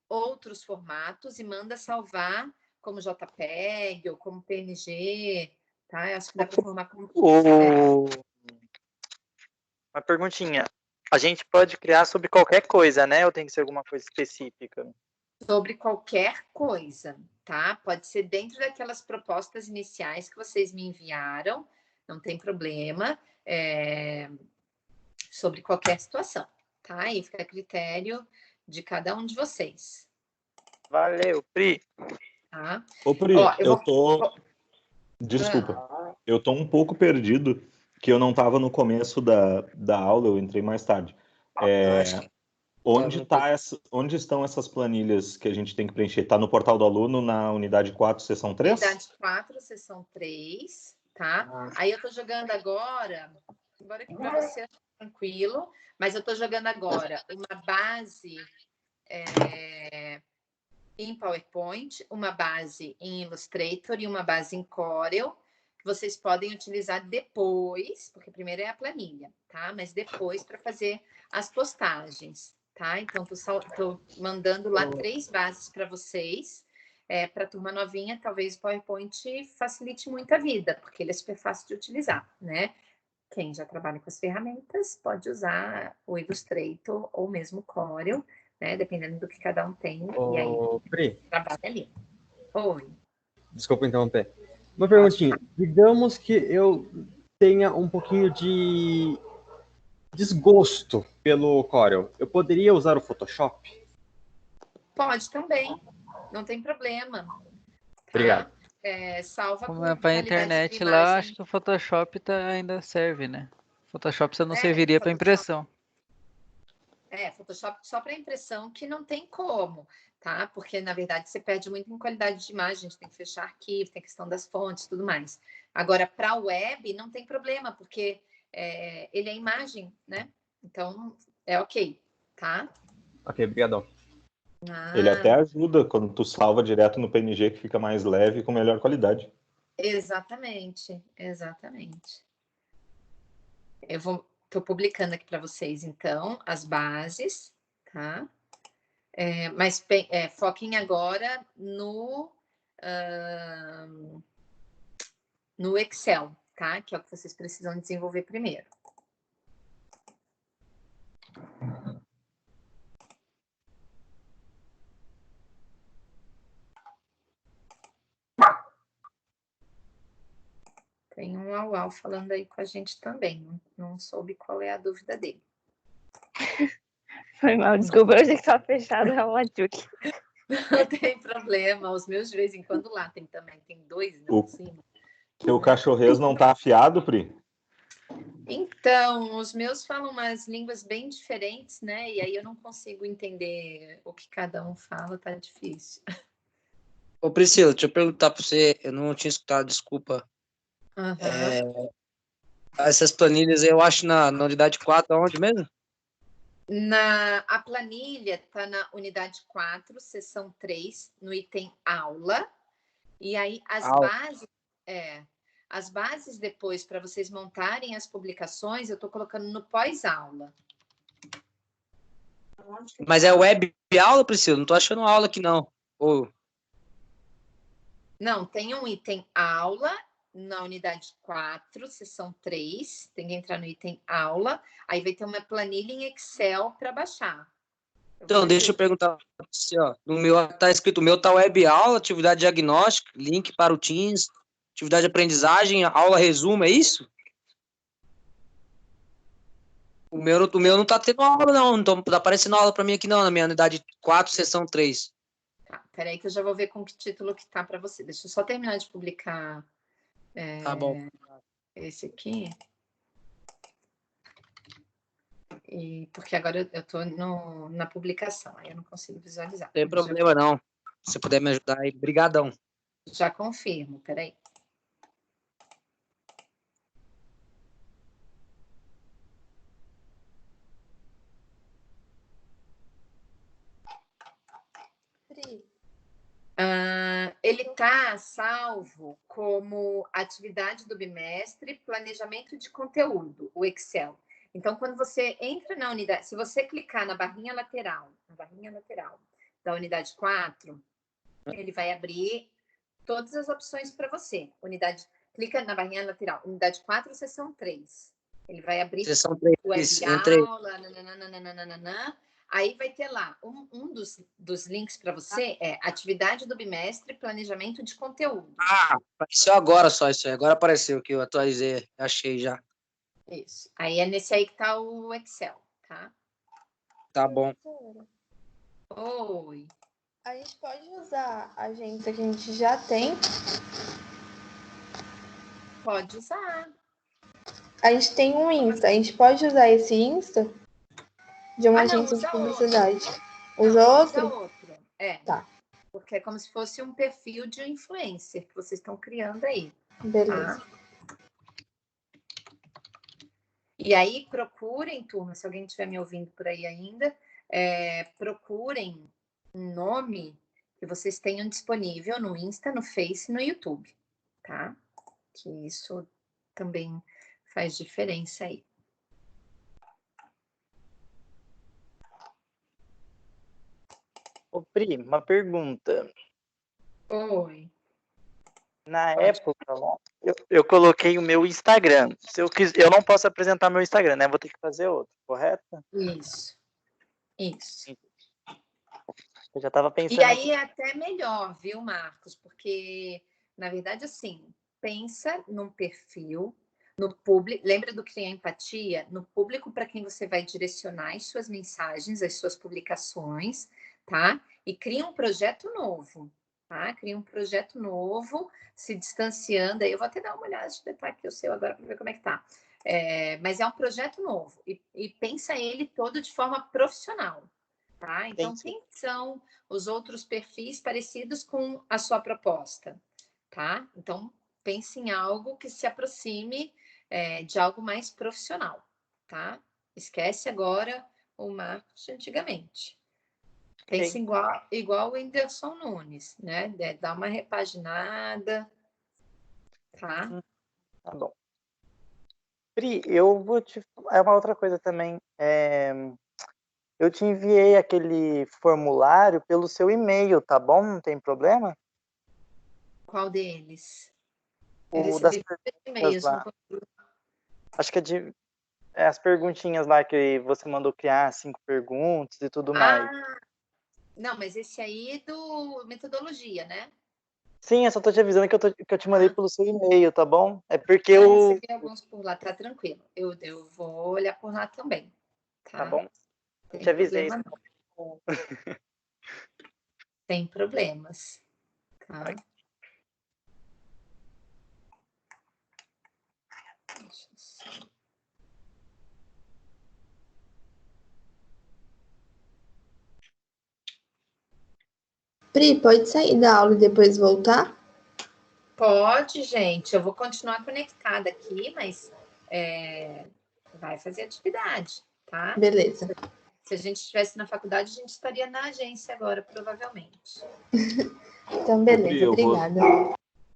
outros formatos e manda salvar como JPEG ou como PNG, tá? Eu acho que dá para formar como... Uma perguntinha. A gente pode criar sobre qualquer coisa, né? Ou tem que ser alguma coisa específica? Sobre qualquer coisa, tá? Pode ser dentro daquelas propostas iniciais que vocês me enviaram, não tem problema, sobre qualquer situação, tá? Aí fica a critério de cada um de vocês. Valeu, Pri. Tá? Ô, Pri, Desculpa, eu tô um pouco perdido, que eu não estava no começo da aula, eu entrei mais tarde. Onde estão essas planilhas que a gente tem que preencher? Está no portal do aluno, na unidade 4, seção 3? Unidade 4, seção 3, tá? Aí eu estou jogando agora, embora que para você ache tranquilo, mas eu estou jogando agora uma base em PowerPoint, uma base em Illustrator e uma base em Corel, que vocês podem utilizar depois, porque primeiro é a planilha, tá? Mas depois para fazer as postagens, tá? Então, estou mandando lá 3 bases para vocês. Para a turma novinha, talvez o PowerPoint facilite muito a vida, porque ele é super fácil de utilizar, né? Quem já trabalha com as ferramentas pode usar o Illustrator ou mesmo o Corel, né? Dependendo do que cada um tem. E aí, Pri, trabalha ali. Oi. Desculpa interromper. Uma perguntinha. Digamos que eu tenha um pouquinho de desgosto pelo Corel. Eu poderia usar o Photoshop? Pode também. Não tem problema. Tá? Obrigado. Salva como com é para a qualidade internet de lá, imagem. acho que o Photoshop ainda serve, né? Photoshop você não serviria para impressão. Photoshop só para impressão que não tem como, tá? Porque, na verdade, você perde muito em qualidade de imagem, a gente tem que fechar arquivo, tem questão das fontes e tudo mais. Agora, para web, não tem problema, porque ele é imagem, né? Então, é ok, tá? Ok, obrigadão. Ele até ajuda quando tu salva direto no PNG, que fica mais leve e com melhor qualidade. Exatamente, exatamente. Estou publicando aqui para vocês, então, as bases, tá? Mas foquem agora no Excel, tá? Que é o que vocês precisam desenvolver primeiro. Tem um Uau falando aí com a gente também. Não soube qual é a dúvida dele. Foi mal, desculpa, eu achei que estava fechado, é o Adjuque. Não tem problema, os meus de vez em quando lá tem também, tem 2 em cima. Teu cachorrês não tá afiado, Pri? Então, os meus falam umas línguas bem diferentes, né? E aí eu não consigo entender o que cada um fala, tá difícil. Ô, Priscila, deixa eu perguntar para você, eu não tinha escutado, desculpa. Essas planilhas eu acho na unidade 4, aonde mesmo? A planilha está na unidade 4, seção 3, no item aula. E aí as bases depois, para vocês montarem as publicações, eu estou colocando no pós-aula. Mas é web aula, Priscila? Não estou achando aula aqui, não. Não, tem um item aula na unidade 4, seção 3. Tem que entrar no item aula. Aí vai ter uma planilha em Excel para baixar. Então, deixa eu perguntar para você, ó. No meu tá escrito, o meu tá web aula, atividade diagnóstica, link para o Teams, atividade de aprendizagem, aula resumo, é isso? O meu não tá tendo aula, não tá aparecendo aula para mim aqui não, na minha unidade 4, seção 3. Tá, peraí que eu já vou ver com que título que tá para você. Deixa eu só terminar de publicar Tá bom. esse aqui. Porque agora eu tô na publicação, aí eu não consigo visualizar. Não tem problema não. Se você puder me ajudar aí, brigadão. Já confirmo, peraí. Ele está salvo como atividade do bimestre, planejamento de conteúdo, o Excel. Então, quando você entra na unidade, se você clicar na barrinha lateral da unidade 4, ele vai abrir todas as opções para você. Clica na barrinha lateral, unidade 4, seção 3. Ele vai abrir seção 3, web aula, nananana. Aí vai ter lá, um dos links para você é atividade do bimestre, planejamento de conteúdo. Ah, apareceu agora só isso aí. Agora apareceu que eu atualizei, achei já. Isso. Aí é nesse aí que tá o Excel, tá? Tá bom. Oi. A gente pode usar a agência que a gente já tem? Pode usar. A gente tem um Insta. A gente pode usar esse Insta de uma agência de publicidade? Usa outro? Usa outro. É. Tá. Porque é como se fosse um perfil de influencer que vocês estão criando aí. Beleza. Tá? E aí, procurem, turma, se alguém estiver me ouvindo por aí ainda, procurem um nome que vocês tenham disponível no Insta, no Face e no YouTube, tá? Que isso também faz diferença aí. Ô, Pri, uma pergunta. Oi. Na época, eu coloquei o meu Instagram. Se eu não posso apresentar meu Instagram, né? Vou ter que fazer outro, correto? Isso. Eu já estava pensando. E aí é até melhor, viu, Marcos? Porque, na verdade, assim, pensa num perfil, no público. Lembra do Criar Empatia? No público para quem você vai direcionar as suas mensagens, as suas publicações, tá? E cria um projeto novo. Tá? Cria um projeto novo, se distanciando. Aí eu vou até dar uma olhada, deixa eu aqui o seu agora para ver como é que tá. Mas é um projeto novo e pensa ele todo de forma profissional. Tá? Então, quem são os outros perfis parecidos com a sua proposta? Tá? Então, pense em algo que se aproxime de algo mais profissional. Tá? Esquece agora o Marcos de antigamente. Pense igual o Whindersson Nunes, né? Dá uma repaginada, tá? Tá bom. Pri, eu vou te... É uma outra coisa também. Eu te enviei aquele formulário pelo seu e-mail, tá bom? Não tem problema? Qual deles? O das perguntas lá. Acho que é as perguntinhas lá que você mandou criar, 5 perguntas e tudo mais. Não, mas esse aí é do metodologia, né? Sim, eu só tô te avisando que eu te mandei pelo seu e-mail, tá bom? É porque eu recebi alguns por lá, tá tranquilo. Eu vou olhar por lá também. Tá bom? Tem te avisei. Sem problemas. Tá? Deixa eu só... Pri, pode sair da aula e depois voltar? Pode, gente. Eu vou continuar conectada aqui, mas vai fazer atividade, tá? Beleza. Se a gente estivesse na faculdade, a gente estaria na agência agora, provavelmente. Então, beleza. Obrigada.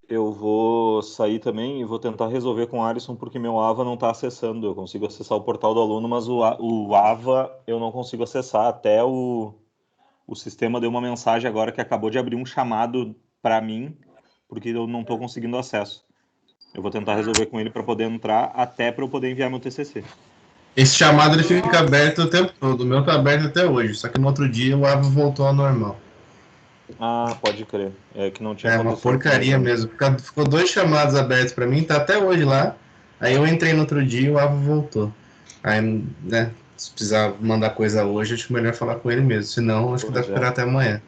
Eu vou sair também e vou tentar resolver com o Alisson, porque meu AVA não está acessando. Eu consigo acessar o portal do aluno, mas o AVA eu não consigo acessar. Até o sistema deu uma mensagem agora que acabou de abrir um chamado para mim porque eu não estou conseguindo acesso. Eu vou tentar resolver com ele para poder entrar, até para eu poder enviar meu TCC. Esse chamado ele fica aberto o tempo todo. O meu tá aberto até hoje, só que no outro dia o Avo voltou ao normal. Ah, pode crer. É que não tinha É uma acontecido porcaria comigo. mesmo. Ficou 2 chamados abertos pra mim, tá até hoje lá. Aí eu entrei no outro dia e o Avo voltou. Aí, né, se precisar mandar coisa hoje, acho melhor falar com ele mesmo. Senão, acho que dá pra esperar até amanhã.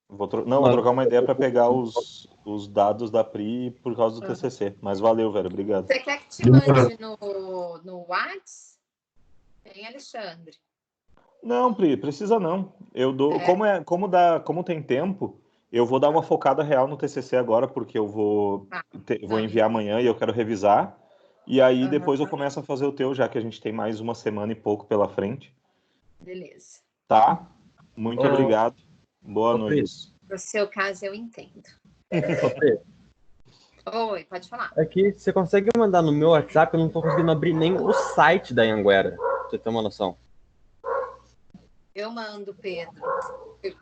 Vou trocar uma ideia para pegar os dados da Pri por causa do TCC. Mas valeu, velho. Obrigado. Você quer que te mande no WhatsApp? Tem, Alexandre? Não, Pri, precisa não. Eu dou, como tem tempo, eu vou dar uma focada real no TCC agora, porque eu vou enviar amanhã e eu quero revisar. E aí depois eu começo a fazer o teu, já que a gente tem mais uma semana e pouco pela frente. Beleza. Tá? Muito obrigado. Boa noite. No seu caso, eu entendo. Oi, pode falar. Aqui, você consegue mandar no meu WhatsApp? Eu não tô conseguindo abrir nem o site da Anhanguera, pra você ter uma noção. Eu mando, Pedro.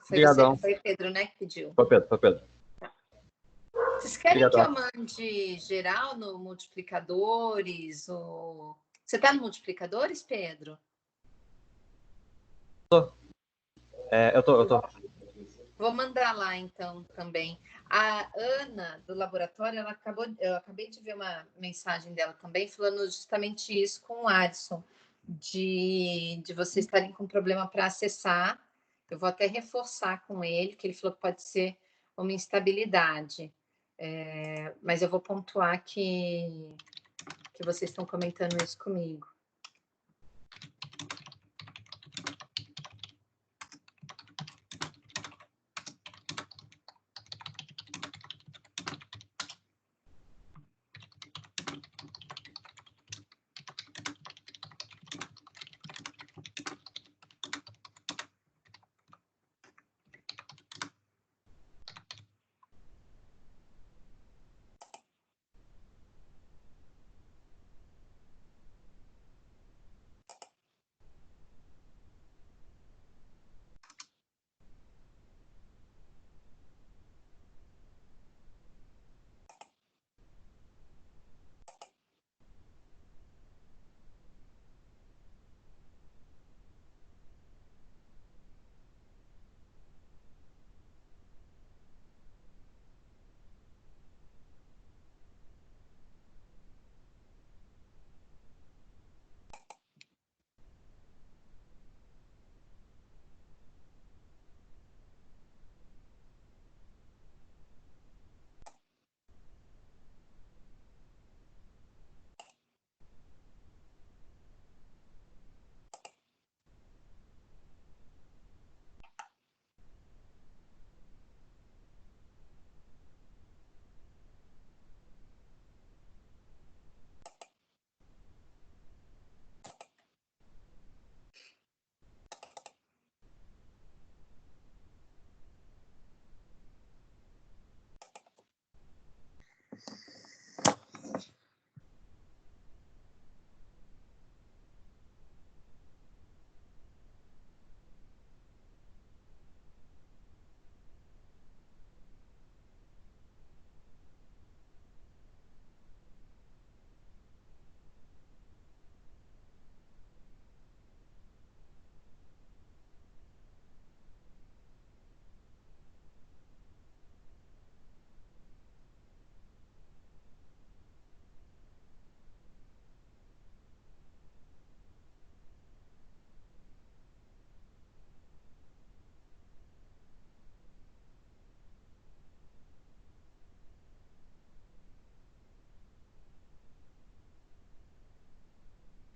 Obrigadão. Foi Pedro, né, que pediu? Foi Pedro. Vocês querem Obrigadão. que eu mande geral no Multiplicadores? Você tá no Multiplicadores, Pedro? Eu tô. Vou mandar lá, então, também. A Ana, do laboratório, eu acabei de ver uma mensagem dela também, falando justamente isso com o Adson, de vocês estarem com problema para acessar. Eu vou até reforçar com ele, que ele falou que pode ser uma instabilidade. Mas eu vou pontuar que vocês estão comentando isso comigo.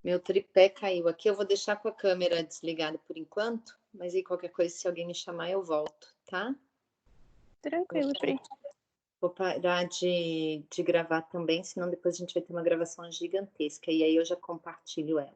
Meu tripé caiu aqui. Eu vou deixar com a câmera desligada por enquanto, mas aí qualquer coisa, se alguém me chamar, eu volto, tá? Tranquilo, Pri. Vou parar de gravar também, senão depois a gente vai ter uma gravação gigantesca. E aí eu já compartilho ela.